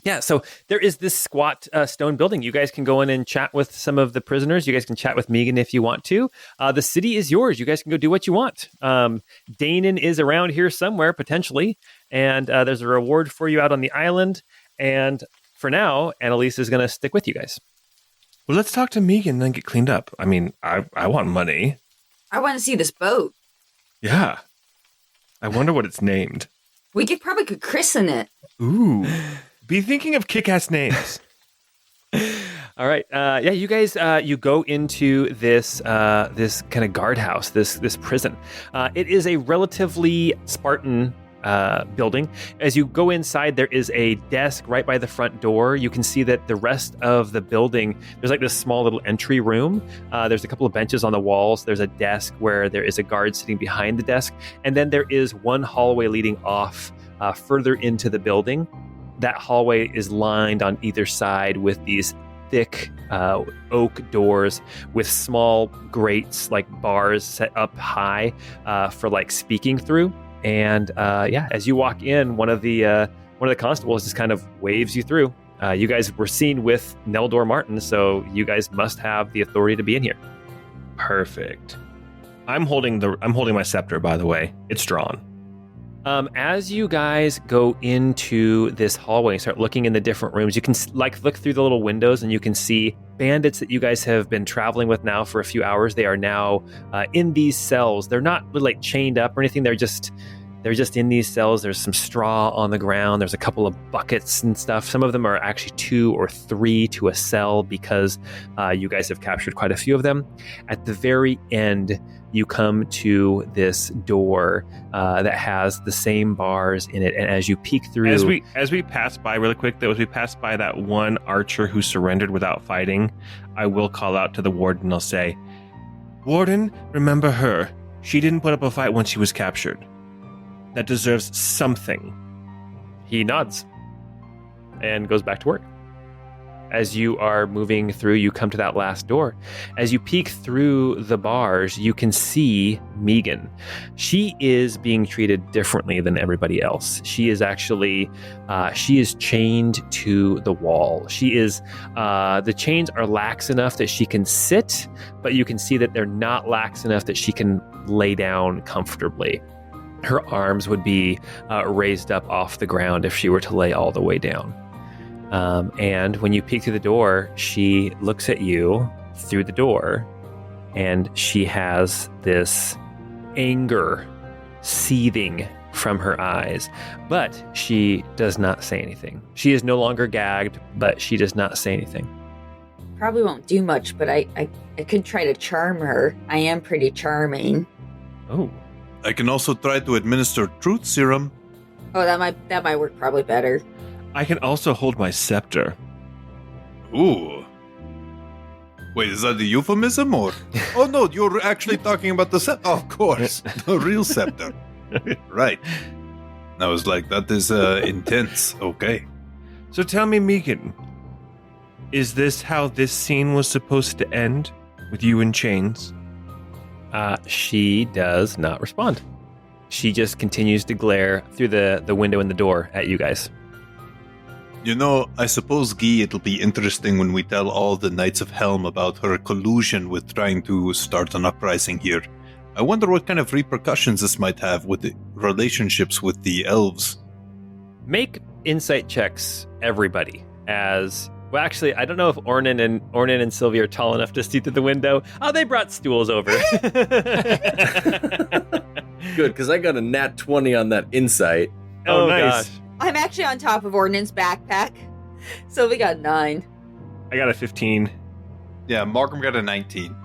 Yeah, so there is this squat stone building. You guys can go in and chat with some of the prisoners. You guys can chat with Megan if you want to. The city is yours. You guys can go do what you want. Danon is around here somewhere, potentially. And there's a reward for you out on the island. And for now, Annalise is going to stick with you guys. Well, let's talk to Megan and then get cleaned up. I mean, I want money. I want to see this boat. Yeah. I wonder what it's named. We probably could christen it. Ooh. Be thinking of kick-ass names. All right. You guys, you go into this kind of guardhouse, this prison. It is a relatively Spartan building. As you go inside, there is a desk right by the front door. You can see that the rest of the building, there's like this small little entry room. There's a couple of benches on the walls. There's a desk where there is a guard sitting behind the desk. And then there is one hallway leading off further into the building. That hallway is lined on either side with these thick oak doors with small grates, like bars set up high for like speaking through. And as you walk in, one of the constables just kind of waves you through. You guys were seen with Neldor Martin, so you guys must have the authority to be in here. Perfect. I'm holding my scepter, by the way. It's drawn. As you guys go into this hallway and start looking in the different rooms, you can look through the little windows and you can see bandits that you guys have been traveling with now for a few hours. They are now in these cells. They're not really like chained up or anything. They're just in these cells. There's some straw on the ground. There's a couple of buckets and stuff. Some of them are actually 2 or 3 to a cell because you guys have captured quite a few of them. At the very end, you come to this door that has the same bars in it, and as you peek through, as we pass by really quick, though, as we pass by that one archer who surrendered without fighting, I will call out to the warden. I'll say, "Warden, remember her. She didn't put up a fight when she was captured. That deserves something." He nods and goes back to work. as you are moving through, you come to that last door. As you peek through the bars, you can see Megan. She is being treated differently than everybody else. She is actually, she is chained to the wall. She is, the chains are lax enough that she can sit, but you can see that they're not lax enough that she can lay down comfortably. Her arms would be raised up off the ground if she were to lay all the way down. And when you peek through the door, she looks at you through the door, and she has this anger seething from her eyes, but she does not say anything. She is no longer gagged, but she does not say anything. Probably won't do much, but I could try to charm her. I am pretty charming. Oh. I can also try to administer truth serum. Oh, that might work probably better. I can also hold my scepter. Ooh. Wait, is that a euphemism or? Oh no, you're actually talking about the scepter. Of course, the real scepter. Right. I was like, that is intense. Okay. So tell me, Megan, is this how this scene was supposed to end? With you in chains? She does not respond. She just continues to glare through the window in the door at you guys. You know, I suppose, Guy, it'll be interesting when we tell all the Knights of Helm about her collusion with trying to start an uprising here. I wonder what kind of repercussions this might have with the relationships with the elves. Make insight checks, everybody, as... Well, actually, I don't know if Ornan and Sylvia are tall enough to see through the window. Oh, they brought stools over. Good, because I got a nat 20 on that insight. Oh, nice. gosh. I'm actually on top of Ornan's backpack. So we got 9. I got a 15. Yeah, Markham got a 19.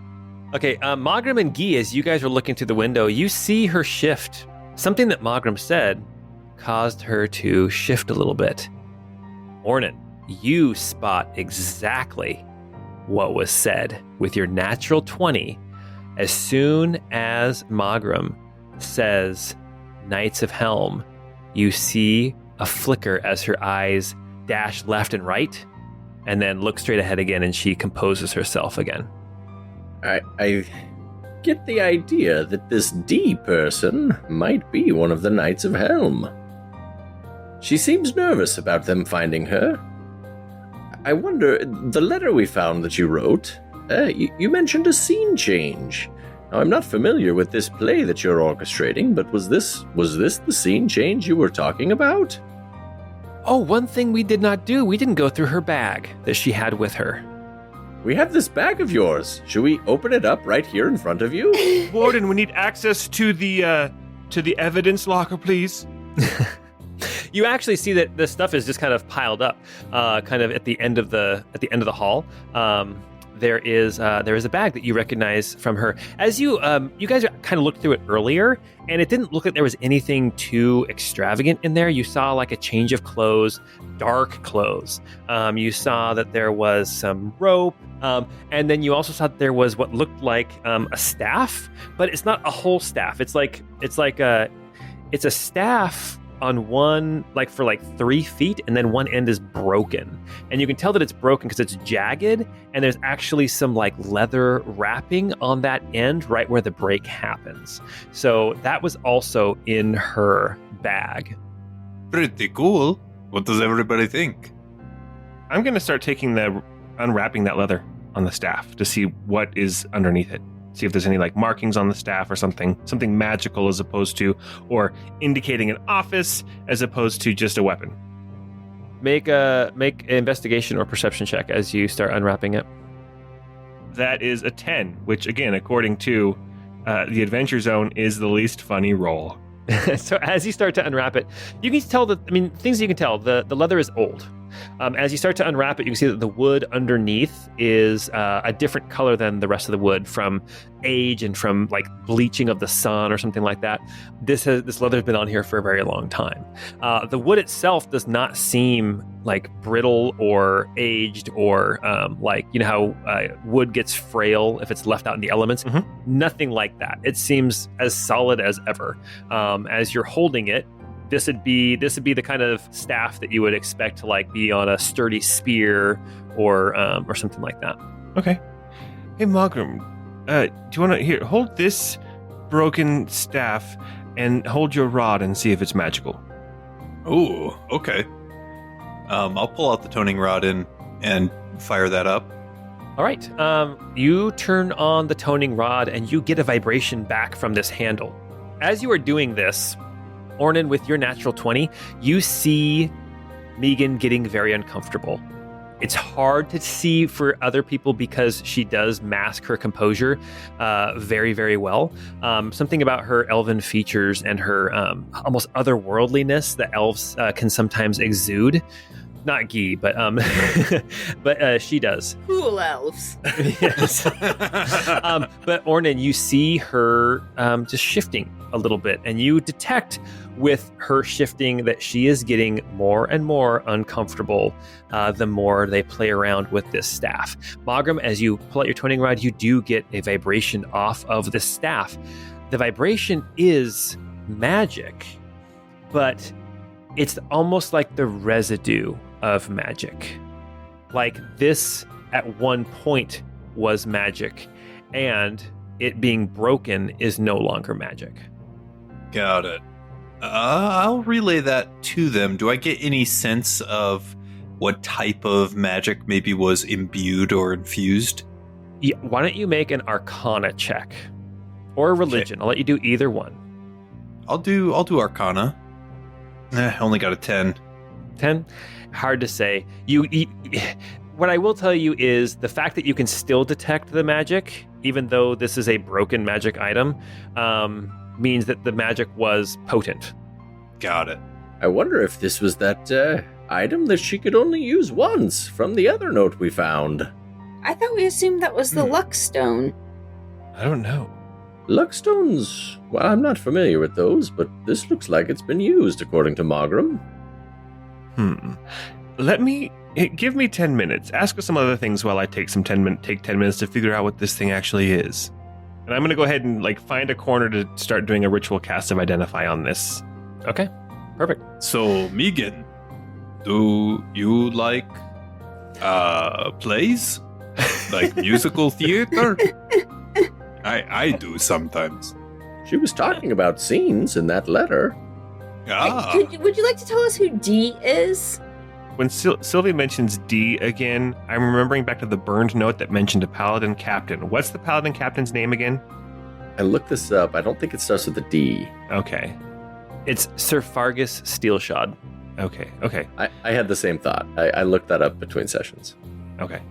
Okay, Mogram and Guy, as you guys were looking through the window, you see her shift. Something that Mogram said caused her to shift a little bit. Ornan, you spot exactly what was said with your natural 20 as soon as Mogram says Knights of Helm. You see a flicker as her eyes dash left and right, and then look straight ahead again, and she composes herself again. I get the idea that this D person might be one of the Knights of Helm. She seems nervous about them finding her. I wonder, the letter we found that you wrote, you mentioned a scene change. Now, I'm not familiar with this play that you're orchestrating, but was this the scene change you were talking about? Oh, one thing we did not do, we didn't go through her bag that she had with her. We have this bag of yours. Should we open it up right here in front of you? Warden, we need access to the evidence locker, please. You actually see that this stuff is just kind of piled up, kind of at the end of the hall. There is a bag that you recognize from her. As you guys kind of looked through it earlier, and it didn't look like there was anything too extravagant in there. You saw like a change of clothes, dark clothes. You saw that there was some rope, and then you also saw that there was what looked like a staff, but it's not a whole staff. It's a staff on one, like for like 3 feet, and then one end is broken, and you can tell that it's broken because it's jagged, and there's actually some like leather wrapping on that end right where the break happens. So that was also in her bag. Pretty cool. What does everybody think? I'm going to start unwrapping that leather on the staff to see what is underneath it. See if there's any like markings on the staff or something magical as opposed to, or indicating an office as opposed to just a weapon. Make an investigation or perception check as you start unwrapping it. That is a 10, which again, according to the Adventure Zone, is the least funny roll. So as you start to unwrap it, you can tell things you can tell, the leather is old. As you start to unwrap it, you can see that the wood underneath is a different color than the rest of the wood from age and from like bleaching of the sun or something like that. This leather has been on here for a very long time. The wood itself does not seem like brittle or aged or like, you know how wood gets frail if it's left out in the elements. Mm-hmm. Nothing like that. It seems as solid as ever. As you're holding it, This would be the kind of staff that you would expect to like be on a sturdy spear or something like that. Okay. Hey, Magram, do you want to hold this broken staff and hold your rod and see if it's magical? Oh, okay. I'll pull out the toning rod and fire that up. All right. You turn on the toning rod and you get a vibration back from this handle. As you are doing this, Ornan, with your natural 20, you see Megan getting very uncomfortable. It's hard to see for other people because she does mask her composure very, very well. Something about her elven features and her almost otherworldliness that elves can sometimes exude. Not Guy, but but she does. Cool elves. Yes. But Ornan, you see her just shifting a little bit, and you detect with her shifting that she is getting more and more uncomfortable the more they play around with this staff. Magram, as you pull out your toning rod, you do get a vibration off of the staff. The vibration is magic, but it's almost like the residue of magic. Like this at one point was magic, and it being broken is no longer magic. Got it. I'll relay that to them. Do I get any sense of what type of magic maybe was imbued or infused? Yeah, why don't you make an Arcana check or a religion? Okay. I'll let you do either one. I'll do Arcana. Only got a 10. 10? Hard to say. You what I will tell you is the fact that you can still detect the magic, even though this is a broken magic item, means that the magic was potent. Got it. I wonder if this was that item that she could only use once from the other note we found. I thought we assumed that was the luck stone. I don't know. Luck stones? Well, I'm not familiar with those, but this looks like it's been used, according to Magram. Give me 10 minutes. Ask us some other things while I take 10 minutes to figure out what this thing actually is. And I'm going to go ahead and find a corner to start doing a ritual cast of Identify on this. Okay, perfect. So, Megan, do you like plays? Like musical theater? I do sometimes. She was talking about scenes in that letter. Would you like to tell us who D is? When Sylvie mentions D again, I'm remembering back to the burned note that mentioned a paladin captain. What's the paladin captain's name again? I looked this up. I don't think it starts with a D. Okay. It's Sir Fargus Steelshod. Okay. I had the same thought. I looked that up between sessions. Okay.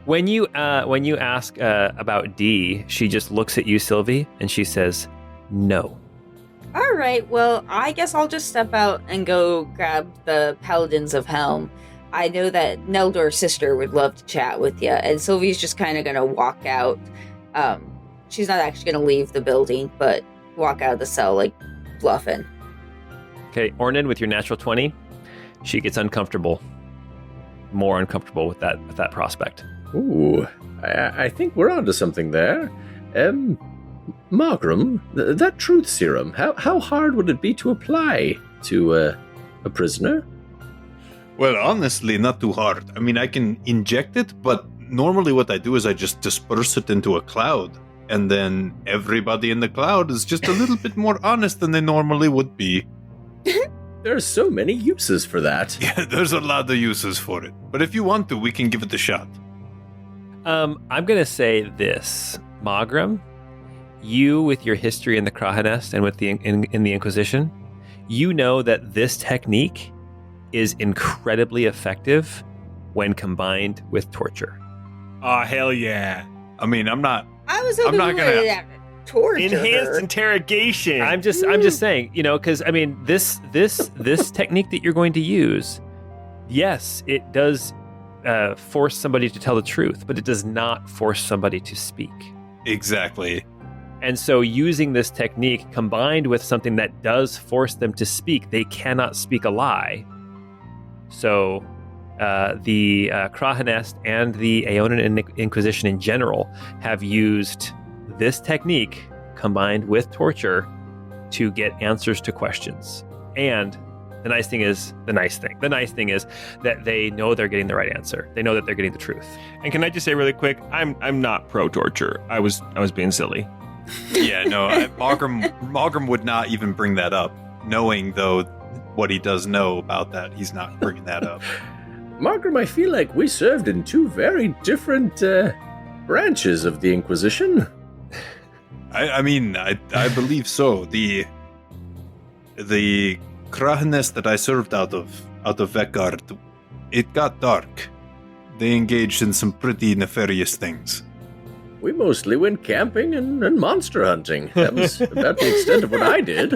When you ask about D, she just looks at you, Sylvie, and she says, no. All right, well, I guess I'll just step out and go grab the Paladins of Helm. I know that Neldor's sister would love to chat with you, and Sylvie's just kind of going to walk out. She's not actually going to leave the building, but walk out of the cell, bluffing. Okay, Ornan, with your natural 20, she gets uncomfortable. More uncomfortable with that prospect. Ooh, I think we're onto something there. Magram, that truth serum, how hard would it be to apply to a prisoner? Well, honestly, not too hard. I mean, I can inject it, but normally what I do is I just disperse it into a cloud, and then everybody in the cloud is just a little bit more honest than they normally would be. There are so many uses for that. Yeah, there's a lot of uses for it. But if you want to, we can give it a shot. I'm going to say this, Magram. You, with your history in the Krahanest and with the in the Inquisition, you know that this technique is incredibly effective when combined with torture. Oh, hell yeah. I mean, I'm not gonna torture enhanced her. interrogation. I'm just saying, because I mean, this technique that you're going to use, yes, it does force somebody to tell the truth, but it does not force somebody to speak. Exactly. And so using this technique combined with something that does force them to speak, they cannot speak a lie. So the Krahanest and the Aeonan Inquisition in general have used this technique combined with torture to get answers to questions. And the nice thing is that they know they're getting the right answer. They know that they're getting the truth. And can I just say really quick, I'm not pro torture. I was being silly. Yeah, no, Malgrim would not even bring that up, knowing though what he does know about that. He's not bringing that up. Markham, I feel like we served in two very different branches of the Inquisition. I mean, I believe so. The Krahanes that I served out of Vekard, it got dark. They engaged in some pretty nefarious things. We mostly went camping and monster hunting. That was about the extent of what I did.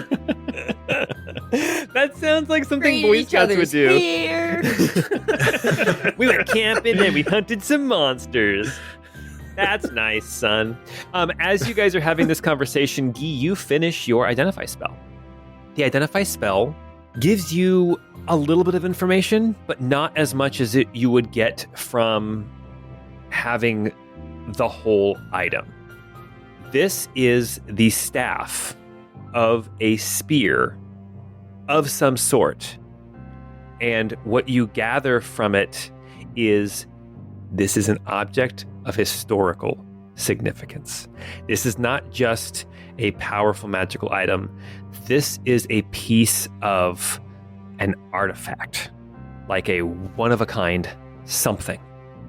That sounds like something Read Boy each Scouts would other's do. hair. We went camping and we hunted some monsters. That's nice, son. As you guys are having this conversation, Guy, you finish your Identify spell. The Identify spell gives you a little bit of information, but not as much as you would get from having the whole item. This is the staff of a spear of some sort. And what you gather from it is this is an object of historical significance. This is not just a powerful magical item. This is a piece of an artifact, like a one-of-a-kind something.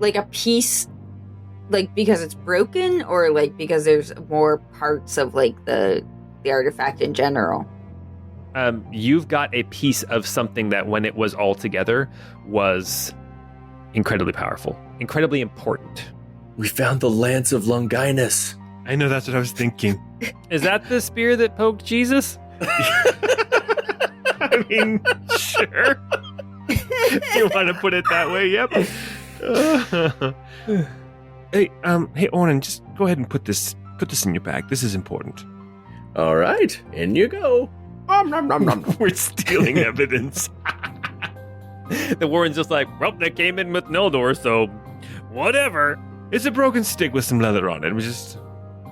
Like a piece, like because it's broken, or like because there's more parts of like the artifact in general? You've got a piece of something that when it was all together was incredibly powerful, incredibly important. We found the Lance of Longinus. I know, that's what I was thinking. Is that the spear that poked Jesus? I mean, sure. If you want to put it that way, yep. Hey, Ornan, just go ahead and put this in your bag. This is important. All right, in you go. We're stealing evidence. The Warren's just like, well, they came in with Noldor, so whatever. It's a broken stick with some leather on it. It was just...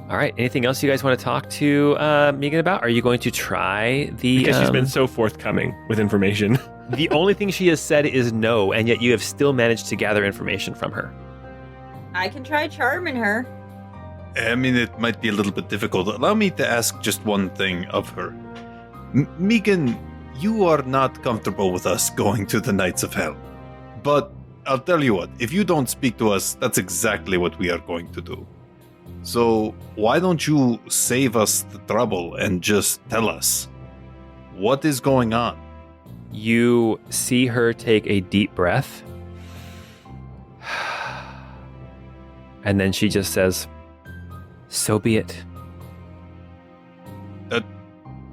All right, anything else you guys want to talk to Megan about? Are you going to try the... Because she's been so forthcoming with information. The only thing she has said is no, and yet you have still managed to gather information from her. I can try charming her. I mean, it might be a little bit difficult. Allow me to ask just one thing of her. Megan, you are not comfortable with us going to the Knights of Hell. But I'll tell you what, if you don't speak to us, that's exactly what we are going to do. So why don't you save us the trouble and just tell us what is going on? You see her take a deep breath. And then she just says, so be it.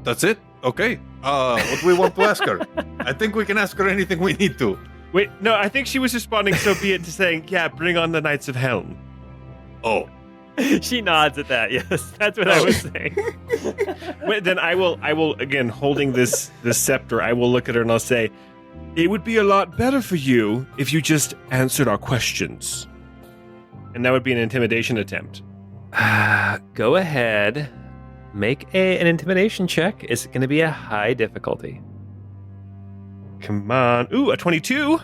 That's it? Okay. What do we want to ask her? I think we can ask her anything we need to. Wait, no, I think she was responding, so be it, to saying, yeah, bring on the Knights of Helm. Oh. She nods at that. Yes, that's what I was saying. Wait, then I will again, holding this scepter, I will look at her and I'll say, it would be a lot better for you if you just answered our questions. And that would be an intimidation attempt. Go ahead. Make an intimidation check. It's going to be a high difficulty. Come on. Ooh, a 22.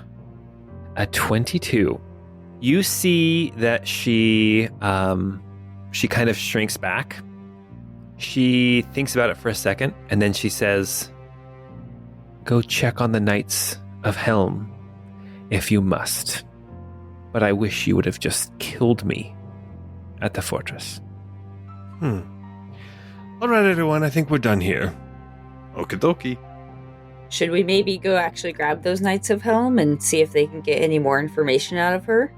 A 22. You see that she kind of shrinks back. She thinks about it for a second, and then she says, go check on the Knights of Helm if you must. But I wish you would have just killed me at the fortress. All right, everyone, I think we're done here. Okie dokie. Should we maybe go actually grab those Knights of Helm and see if they can get any more information out of her?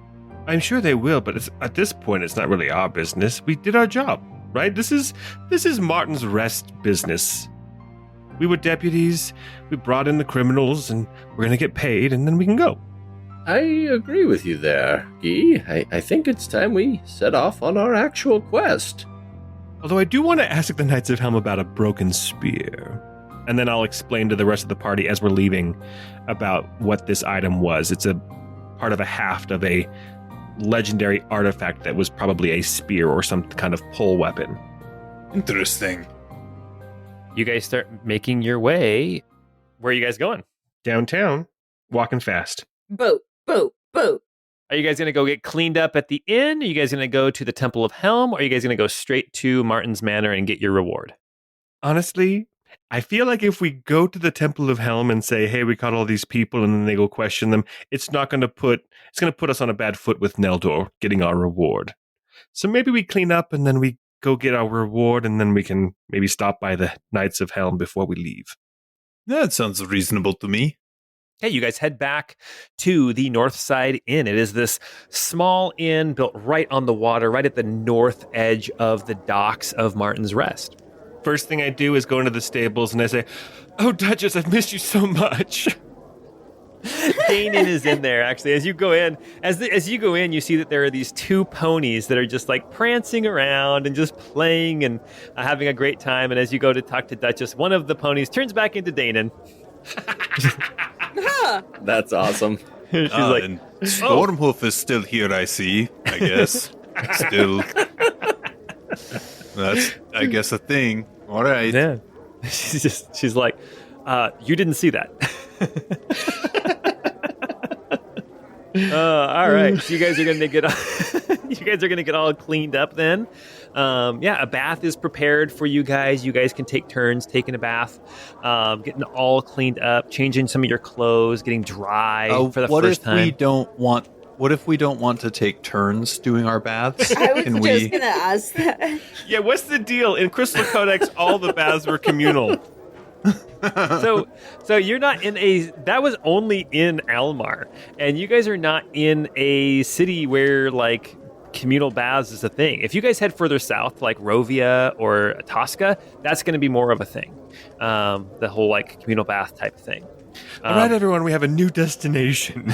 I'm sure they will, but at this point, it's not really our business. We did our job, right? This is Martin's Rest business. We were deputies, we brought in the criminals, and we're going to get paid, and then we can go. I agree with you there, Guy. I think it's time we set off on our actual quest. Although I do want to ask the Knights of Helm about a broken spear. And then I'll explain to the rest of the party as we're leaving about what this item was. It's a part of a haft of a legendary artifact that was probably a spear or some kind of pole weapon. Interesting. You guys start making your way Where are you guys going? Downtown, walking fast. Boat, boat, boat. Are you guys going to go get cleaned up at the inn? Are you guys going to go to the Temple of Helm? Or are you guys going to go straight to Martin's Manor and get your reward? Honestly, I feel like if we go to the Temple of Helm and say, hey, we caught all these people, and then they go question them, it's going to put us on a bad foot with Neldor getting our reward. So maybe we clean up and then we go get our reward, and then we can maybe stop by the Knights of Helm before we leave. That sounds reasonable to me. Okay, you guys head back to the Northside Inn. It is this small inn built right on the water, right at the north edge of the docks of Martin's Rest. First thing I do is go into the stables and I say, oh, Duchess, I've missed you so much. Danon is in there, actually. As you go in, you see that there are these two ponies that are just like prancing around and just playing and having a great time. And as you go to talk to Duchess, one of the ponies turns back into Danon. That's awesome. She's like, and Stormhoof is still here, I see, I guess. Still. That's, I guess, a thing. All right. yeah. She's like, you didn't see that. All right. So you guys are gonna get all cleaned up then. A bath is prepared for you guys. You guys can take turns taking a bath, getting all cleaned up, changing some of your clothes, getting dry for the first time. What if we don't want to take turns doing our baths? I was just gonna ask that. Yeah, what's the deal? In Crystal Codex, all the baths were communal. So you're not that was only in Almar, and you guys are not in a city where like communal baths is a thing. If you guys head further south, like Rovia or Tosca, that's going to be more of a thing. The whole like communal bath type thing. All right, everyone, we have a new destination.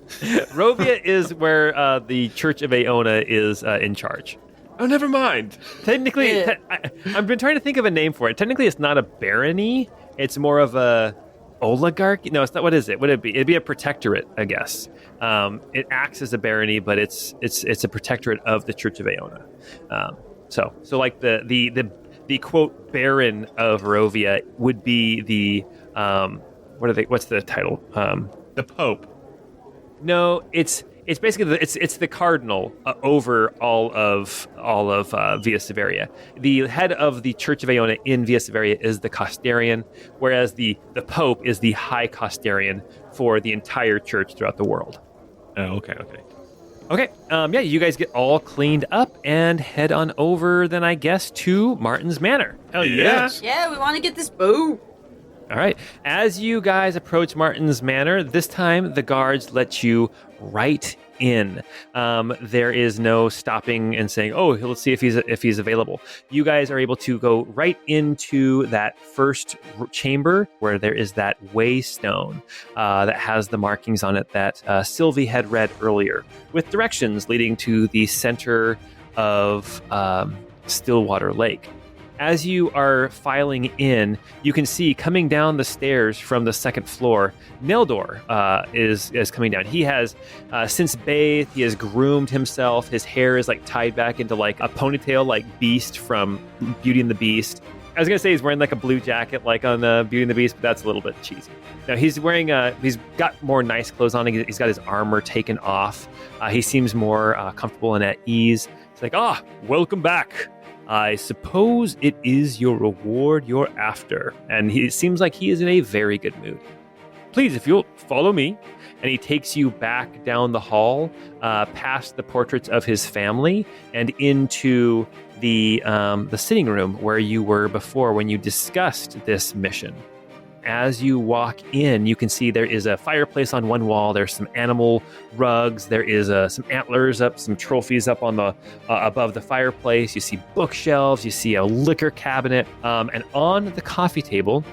Rovia is where the Church of Aona is in charge. Oh, never mind. Technically, I've been trying to think of a name for it. Technically, it's not a barony. It's more of a oligarchy. No, it's not. What is it? Would it be? It'd be a protectorate, I guess. It acts as a barony, but it's a protectorate of the Church of Aona. So like the quote baron of Rovia would be the what's the title? The Pope. No, it's basically it's the cardinal over all of Via Severia. The head of the Church of Aona in Via Severia is the Costarian, whereas the Pope is the High Costarian for the entire church throughout the world. Oh, okay. You guys get all cleaned up and head on over then, I guess, to Martin's Manor. Hell yeah. Yeah, we want to get this boat. All right. As you guys approach Martin's Manor, this time the guards let you right in. There is no stopping and saying, "Oh, let's see if he's available." You guys are able to go right into that first chamber where there is that waystone that has the markings on it that Sylvie had read earlier, with directions leading to the center of Stillwater Lake. As you are filing in, you can see coming down the stairs from the second floor, Neldor is coming down. He has since bathed, he has groomed himself. His hair is like tied back into like a ponytail like Beast from Beauty and the Beast. I was going to say he's wearing like a blue jacket like on Beauty and the Beast, but that's a little bit cheesy. Now he's wearing, he's got more nice clothes on. He's got his armor taken off. He seems more comfortable and at ease. It's like, welcome back. I suppose it is your reward you're after. And it seems like he is in a very good mood. Please, if you'll follow me. And he takes you back down the hall, past the portraits of his family, and into the sitting room where you were before when you discussed this mission. As you walk in, you can see there is a fireplace on one wall. There's some animal rugs. There is some antlers up, some trophies up on the above the fireplace. You see bookshelves. You see a liquor cabinet. And on the coffee table,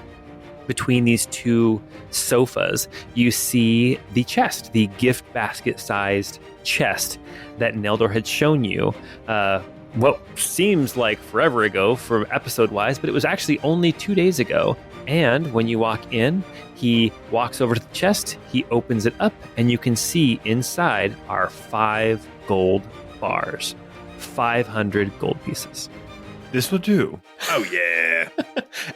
between these two sofas, you see the chest, the gift basket-sized chest that Neldor had shown you. What seems like forever ago for episode-wise, but it was actually only 2 days ago. And when you walk in, he walks over to the chest, he opens it up, and you can see inside are 5 gold bars, 500 gold pieces. This will do. Oh, yeah.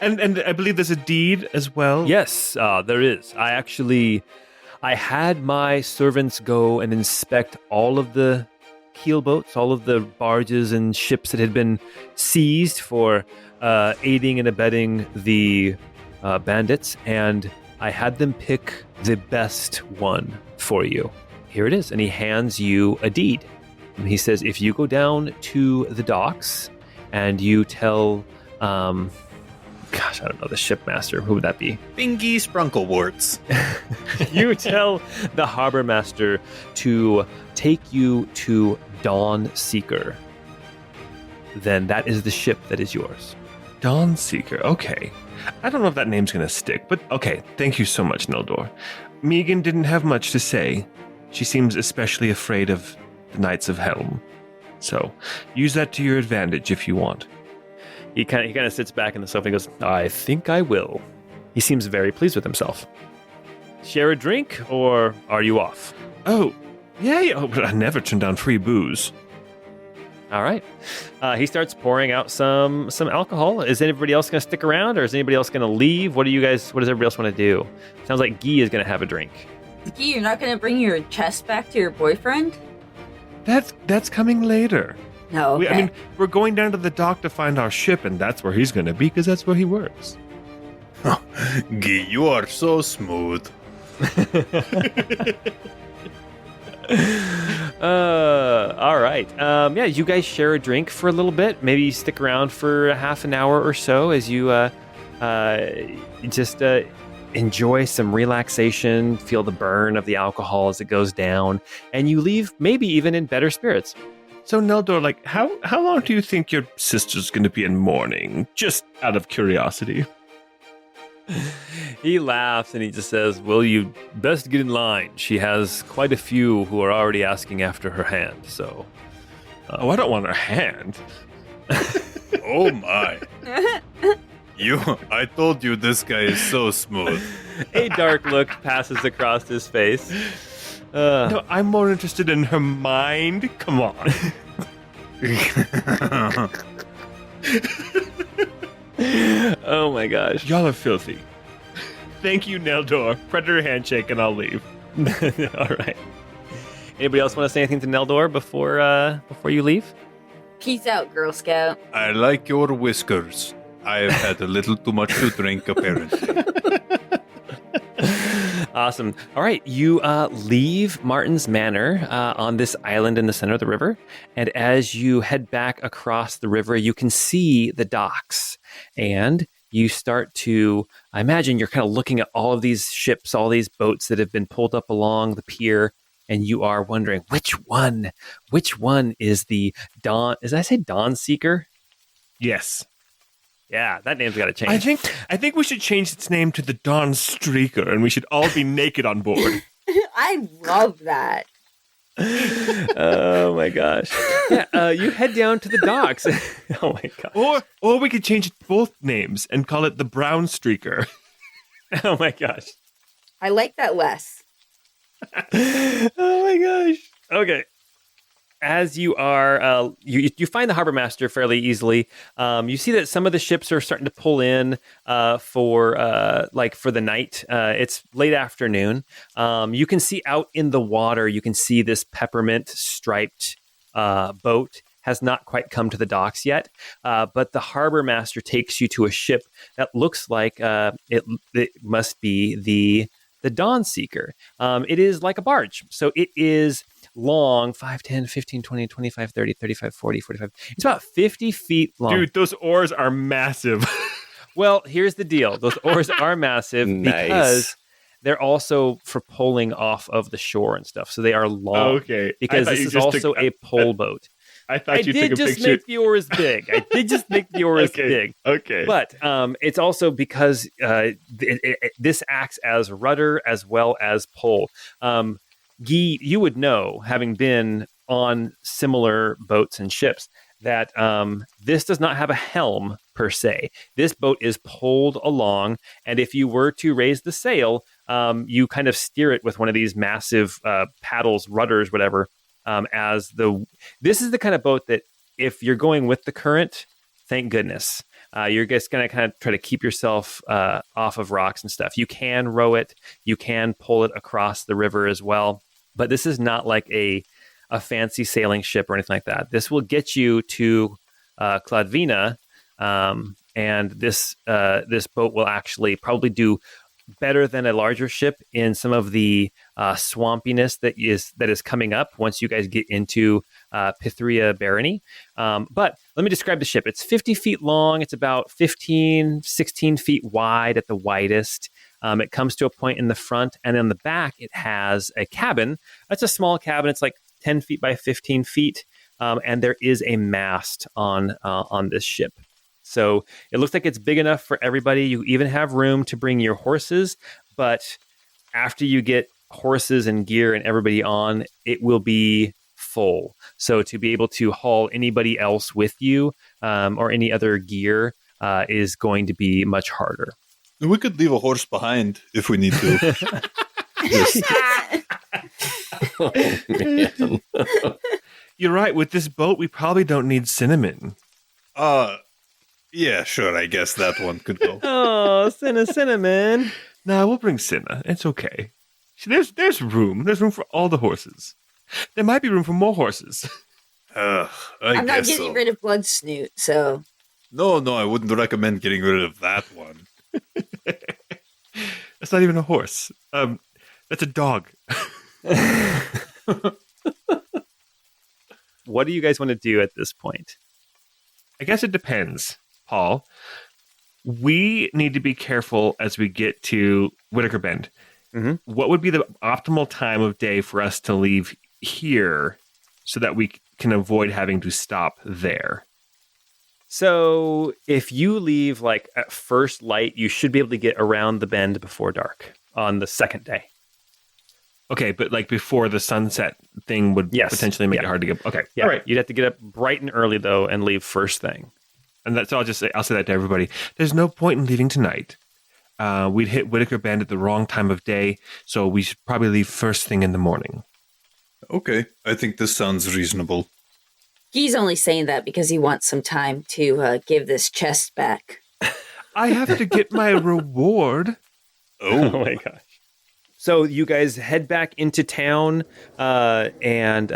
and I believe there's a deed as well. Yes, there is. I had my servants go and inspect all of the keelboats, all of the barges and ships that had been seized for aiding and abetting the bandits, and I had them pick the best one for you. Here it is. And he hands you a deed. And he says, if you go down to the docks and you tell, I don't know, the shipmaster, who would that be? Bingy Sprunklewarts. You tell the harbor master to take you to Dawn Seeker. Then that is the ship that is yours. Dawn Seeker. Okay. I don't know if that name's going to stick, but okay. Thank you so much, Nildor. Megan didn't have much to say. She seems especially afraid of the Knights of Helm. So use that to your advantage if you want. He kind of sits back in the sofa and goes, I think I will. He seems very pleased with himself. Share a drink, or are you off? Oh, yeah. Oh, but I never turn down free booze. All right. He starts pouring out some alcohol. Is anybody else going to stick around, or is anybody else going to leave? What does everybody else want to do? Sounds like Guy is going to have a drink. Guy, you're not going to bring your chest back to your boyfriend? That's coming later. No, okay. We're going down to the dock to find our ship, and that's where he's going to be, because that's where he works. Guy, you are so smooth. All right. Yeah, you guys share a drink for a little bit. Maybe you stick around for half an hour or so as you just enjoy some relaxation, feel the burn of the alcohol as it goes down, and you leave maybe even in better spirits. So, Neldor, how long do you think your sister's going to be in mourning? Just out of curiosity. He laughs and he just says, well, you best get in line. She has quite a few who are already asking after her hand, so... I don't want her hand. Oh, my. I told you this guy is so smooth. A dark look passes across his face. No, I'm more interested in her mind. Come on. Oh my gosh. Y'all are filthy. Thank you, Neldor. Predator handshake and I'll leave. All right. Anybody else want to say anything to Neldor before you leave? Peace out, Girl Scout. I like your whiskers. I have had a little too much to drink, apparently. Awesome. All right, you leave Martin's Manor on this island in the center of the river, and as you head back across the river, you can see the docks, and you start to, I imagine you're kind of looking at all of these ships, all these boats that have been pulled up along the pier, and you are wondering, which one is the Dawn, did I say Dawn Seeker? Yes. Yeah, that name's got to change. I think we should change its name to the Dawn Streaker, and we should all be naked on board. I love that. Oh my gosh! Yeah, you head down to the docks. Oh my gosh! Or we could change both names and call it the Brown Streaker. Oh my gosh! I like that less. Oh my gosh! Okay. As you are, you find the harbor master fairly easily. You see that some of the ships are starting to pull in for the night. It's late afternoon. You can see out in the water. You can see this peppermint striped boat has not quite come to the docks yet. But the harbor master takes you to a ship that looks like it must be the Dawn Seeker. It is like a barge, so it is long, 5, 10, 15, 20, 25, 30, 35, 40, 45. It's about 50 feet long. Dude, those oars are massive. Well, here's the deal. Those oars are massive because they're also for pulling off of the shore and stuff. So they are long. Okay. Because this is also a pole boat. I thought you took a picture. I did just make the oars big. Big. Okay. But it's also because this acts as rudder as well as pole. Guy, you would know, having been on similar boats and ships, that this does not have a helm per se. This boat is pulled along, and if you were to raise the sail, you kind of steer it with one of these massive paddles, rudders, whatever. This is the kind of boat that if you're going with the current, Thank goodness. You're just going to kind of try to keep yourself off of rocks and stuff. You can row it. You can pull it across the river as well. But this is not like a fancy sailing ship or anything like that. This will get you to Kladvina, and this boat will actually probably do better than a larger ship in some of the swampiness that is coming up once you guys get into Pithria Barony. But let me describe the ship. It's 50 feet long. It's about 16 feet wide at the widest. It comes to a point in the front, and in the back, it has a cabin. It's a small cabin. It's like 10 feet by 15 feet, and there is a mast on this ship. So it looks like it's big enough for everybody. You even have room to bring your horses, but after you get horses and gear and everybody on, it will be full. So to be able to haul anybody else with you or any other gear is going to be much harder. We could leave a horse behind if we need to. Oh, man. You're right. With this boat, we probably don't need cinnamon. Yeah, sure. I guess that one could go. Oh, cinnamon. Nah, we'll bring Cinna. It's okay. There's room. There's room for all the horses. There might be room for more horses. I'm I'm not getting rid of Blood Snoot, so. No, I wouldn't recommend getting rid of that one. That's not even a horse. That's a dog. What do you guys want to do at this point? I guess it depends, Paul. We need to be careful as we get to Whitaker Bend. Mm-hmm. What would be the optimal time of day for us to leave here so that we can avoid having to stop there? So if you leave like at first light, you should be able to get around the bend before dark on the second day. Okay, but like before the sunset thing would potentially make it hard to get. Okay, Yeah. all right. You'd have to get up bright and early though and leave first thing. And that's I'll say that to everybody. There's no point in leaving tonight. We'd hit Whitaker Bend at the wrong time of day, so we should probably leave first thing in the morning. Okay, I think this sounds reasonable. He's only saying that because he wants some time to give this chest back. I have to get my reward. Oh my gosh. So you guys head back into town and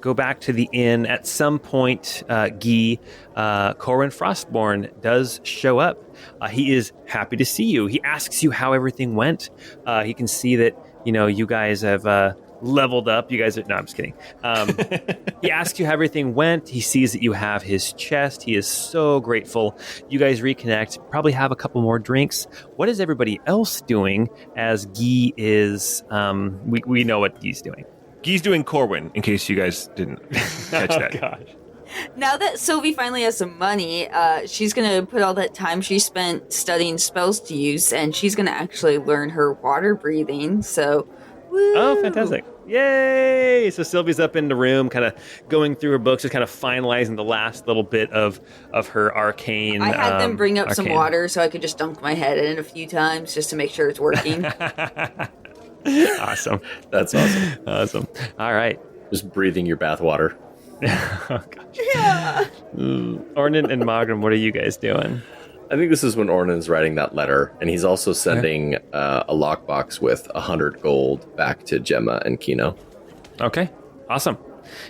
go back to the inn. At some point, Guy, Corwin Frostborn, does show up. He is happy to see you. He asks you how everything went. He can see that, you guys have leveled up. You guys are... No, I'm just kidding. He asks you how everything went. He sees that you have his chest. He is so grateful. You guys reconnect, probably have a couple more drinks. What is everybody else doing as Guy is... we know what Guy's doing. Guy's doing Corwin, in case you guys didn't catch that. Oh, gosh. Now that Sylvie finally has some money, she's going to put all that time she spent studying spells to use, and she's going to actually learn her water breathing, so... Woo. Oh, fantastic. Yay! So Sylvie's up in the room, kind of going through her books, just kind of finalizing the last little bit of her arcane. I had them bring up some arcane. water so I could just dunk my head in it a few times just to make sure it's working. Awesome. That's awesome. Awesome. All right. Just breathing your bath water. Oh, gosh. Yeah. Ornan and Magram, what are you guys doing? I think this is when Ornan's writing that letter, and he's also sending a lockbox with 100 gold back to Gemma and Kino. Okay. Awesome.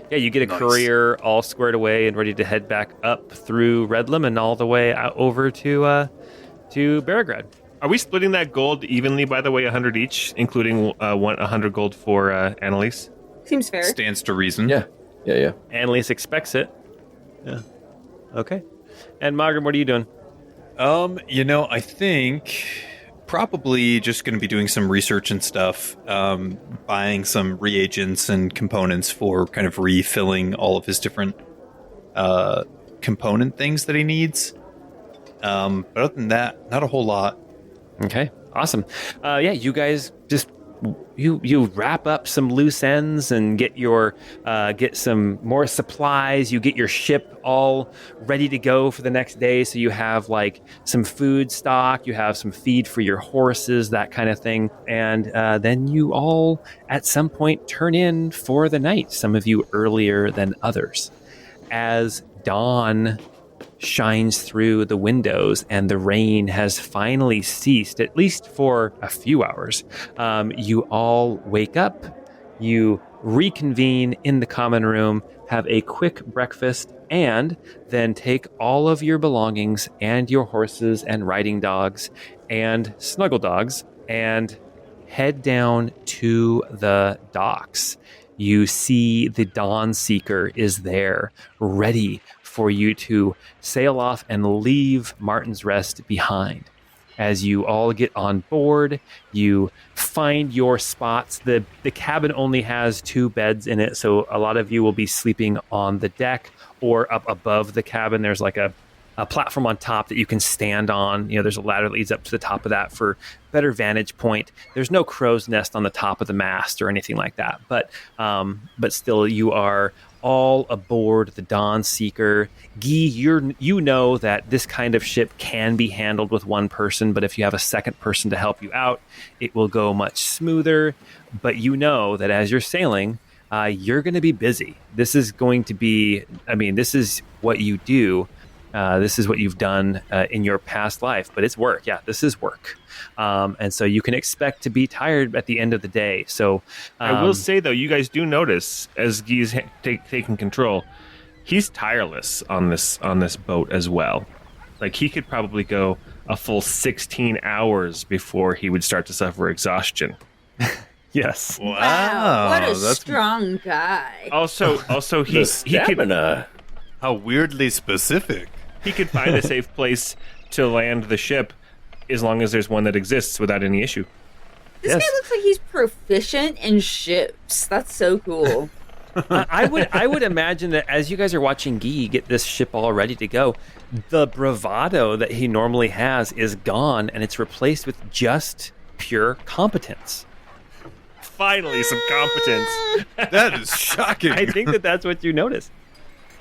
Yeah, you get a Nice. courier all squared away and ready to head back up through Redlam and all the way out over to Baragrad. Are we splitting that gold evenly, by the way, 100 each, including 100 gold for Annalise? Seems fair. Stands to reason. Yeah. Annalise expects it. Yeah. Okay. And Magram, what are you doing? I think probably just going to be doing some research and stuff, buying some reagents and components for kind of refilling all of his different component things that he needs. But other than that, not a whole lot. Okay, awesome. You guys just you wrap up some loose ends and get some more supplies. You get your ship all ready to go for the next day. So you have like some food stock, you have some feed for your horses, that kind of thing. And then you all at some point turn in for the night. Some of you earlier than others. As dawn shines through the windows and the rain has finally ceased, at least for a few hours. You all wake up, you reconvene in the common room, have a quick breakfast, and then take all of your belongings and your horses and riding dogs and snuggle dogs and head down to the docks. You see the Dawn Seeker is there, ready for you to sail off and leave Martin's Rest behind. As you all get on board, you find your spots. The cabin only has 2 beds in it, so a lot of you will be sleeping on the deck or up above the cabin. There's like a platform on top that you can stand on. There's a ladder that leads up to the top of that for better vantage point. There's no crow's nest on the top of the mast or anything like that. But still, you are all aboard the Dawn Seeker. Guy, you know that this kind of ship can be handled with one person, but if you have a second person to help you out, it will go much smoother. But you know that as you're sailing, you're going to be busy. This is going to be, this is what you do. This is what you've done in your past life, but it's work. Yeah, this is work. And so you can expect to be tired at the end of the day. So I will say, though, you guys do notice as Guy's taking control, he's tireless on this boat as well. Like, he could probably go a full 16 hours before he would start to suffer exhaustion. Yes. Wow, what a strong guy. Also, he could... How weirdly specific. He could find a safe place to land the ship as long as there's one that exists without any issue. This guy looks like he's proficient in ships. That's so cool. I would imagine that as you guys are watching Guy get this ship all ready to go, the bravado that he normally has is gone, and it's replaced with just pure competence. Finally, some competence. That is shocking. I think that's what you notice.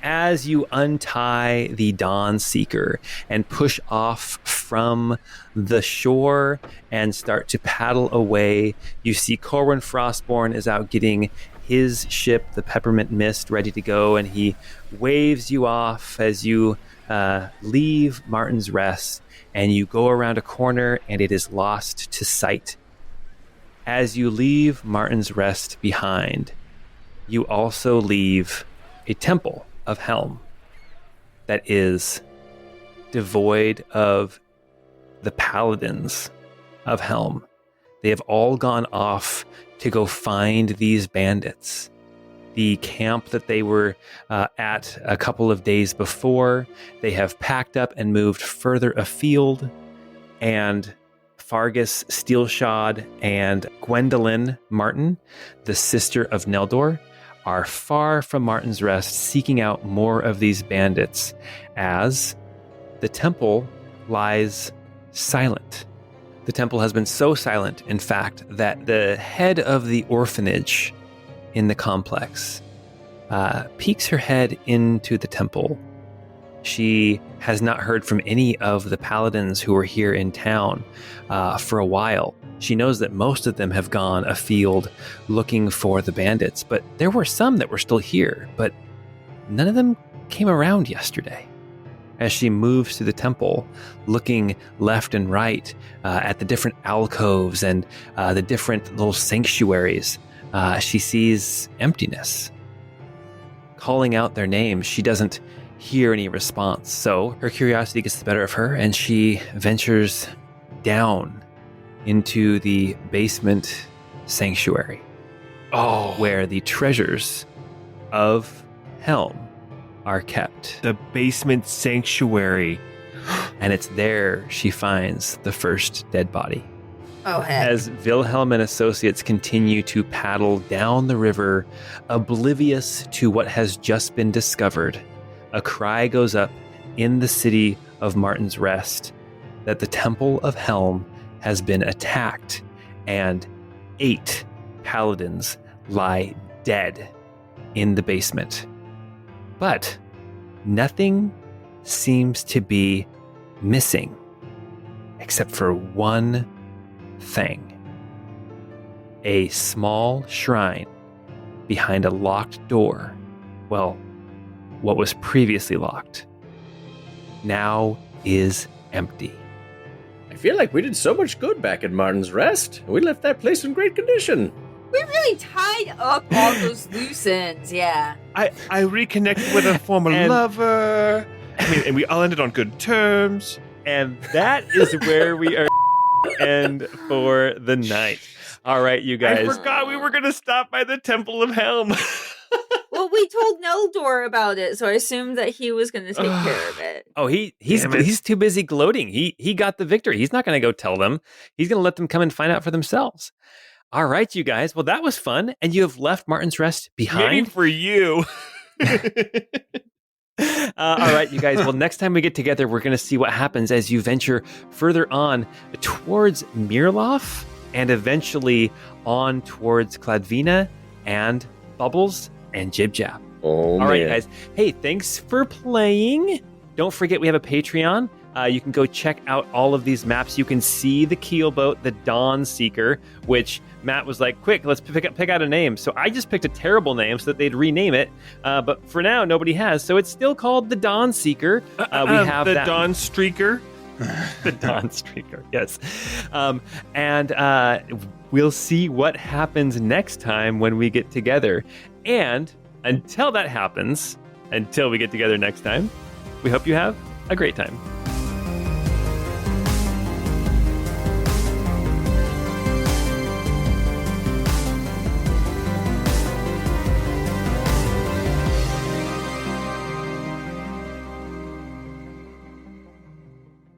As you untie the Dawn Seeker and push off from the shore and start to paddle away, you see Corwin Frostborn is out getting his ship, the Peppermint Mist, ready to go, and he waves you off as you leave Martin's Rest, and you go around a corner and it is lost to sight. As you leave Martin's Rest behind, you also leave a temple of Helm that is devoid of the paladins of Helm. They have all gone off to go find these bandits. The camp that they were at a couple of days before, they have packed up and moved further afield, and Fargus Steelshod and Gwendolyn Martin, the sister of Neldor, are far from Martin's Rest, seeking out more of these bandits, as the temple lies silent. The temple has been so silent, in fact, that the head of the orphanage in the complex peeks her head into the temple. She has not heard from any of the paladins who are here in town for a while. She knows that most of them have gone afield looking for the bandits, but there were some that were still here, but none of them came around yesterday. As she moves to the temple, looking left and right at the different alcoves and the different little sanctuaries, she sees emptiness. Calling out their names, she doesn't hear any response, so her curiosity gets the better of her, and she ventures down into the basement sanctuary, where the treasures of Helm are kept. The basement sanctuary. And it's there she finds the first dead body. Oh, heck. As Wilhelm and Associates continue to paddle down the river, oblivious to what has just been discovered, a cry goes up in the city of Martin's Rest that the Temple of Helm has been attacked, and 8 paladins lie dead in the basement. But nothing seems to be missing except for one thing. A small shrine behind a locked door. Well, what was previously locked. now is empty. I feel like we did so much good back at Martin's Rest. We left that place in great condition. We really tied up all those loose ends, yeah. I reconnected with a former And- lover. I mean, and we all ended on good terms. And that is where we are end for the night. All right, you I guys. forgot we were going to stop by the Temple of Helm. Well, we told Neldor about it, so I assumed that he was going to take care of it. Oh, he's Damn it. he's too busy gloating. He got the victory. He's not going to go tell them. He's going to let them come and find out for themselves. All right, you guys. Well, that was fun, and you have left Martin's Rest behind. Maybe for you. All right, you guys. Well, next time we get together, we're going to see what happens as you venture further on towards Mirloff and eventually on towards Cladvina and Bubbles and Jib Jab. Oh, All right, man. guys. Hey, thanks for playing. Don't forget we have a Patreon. You can go check out all of these maps. You can see the keelboat, the Dawn Seeker, which Matt was like, quick, let's pick out a name. So I just picked a terrible name so that they'd rename it. But for now, nobody has. So it's still called the Dawn Seeker. We have the that. Dawn Streaker. The Dawn Streaker, yes. And we'll see what happens next time when we get together. And until that happens, until we get together next time, we hope you have a great time.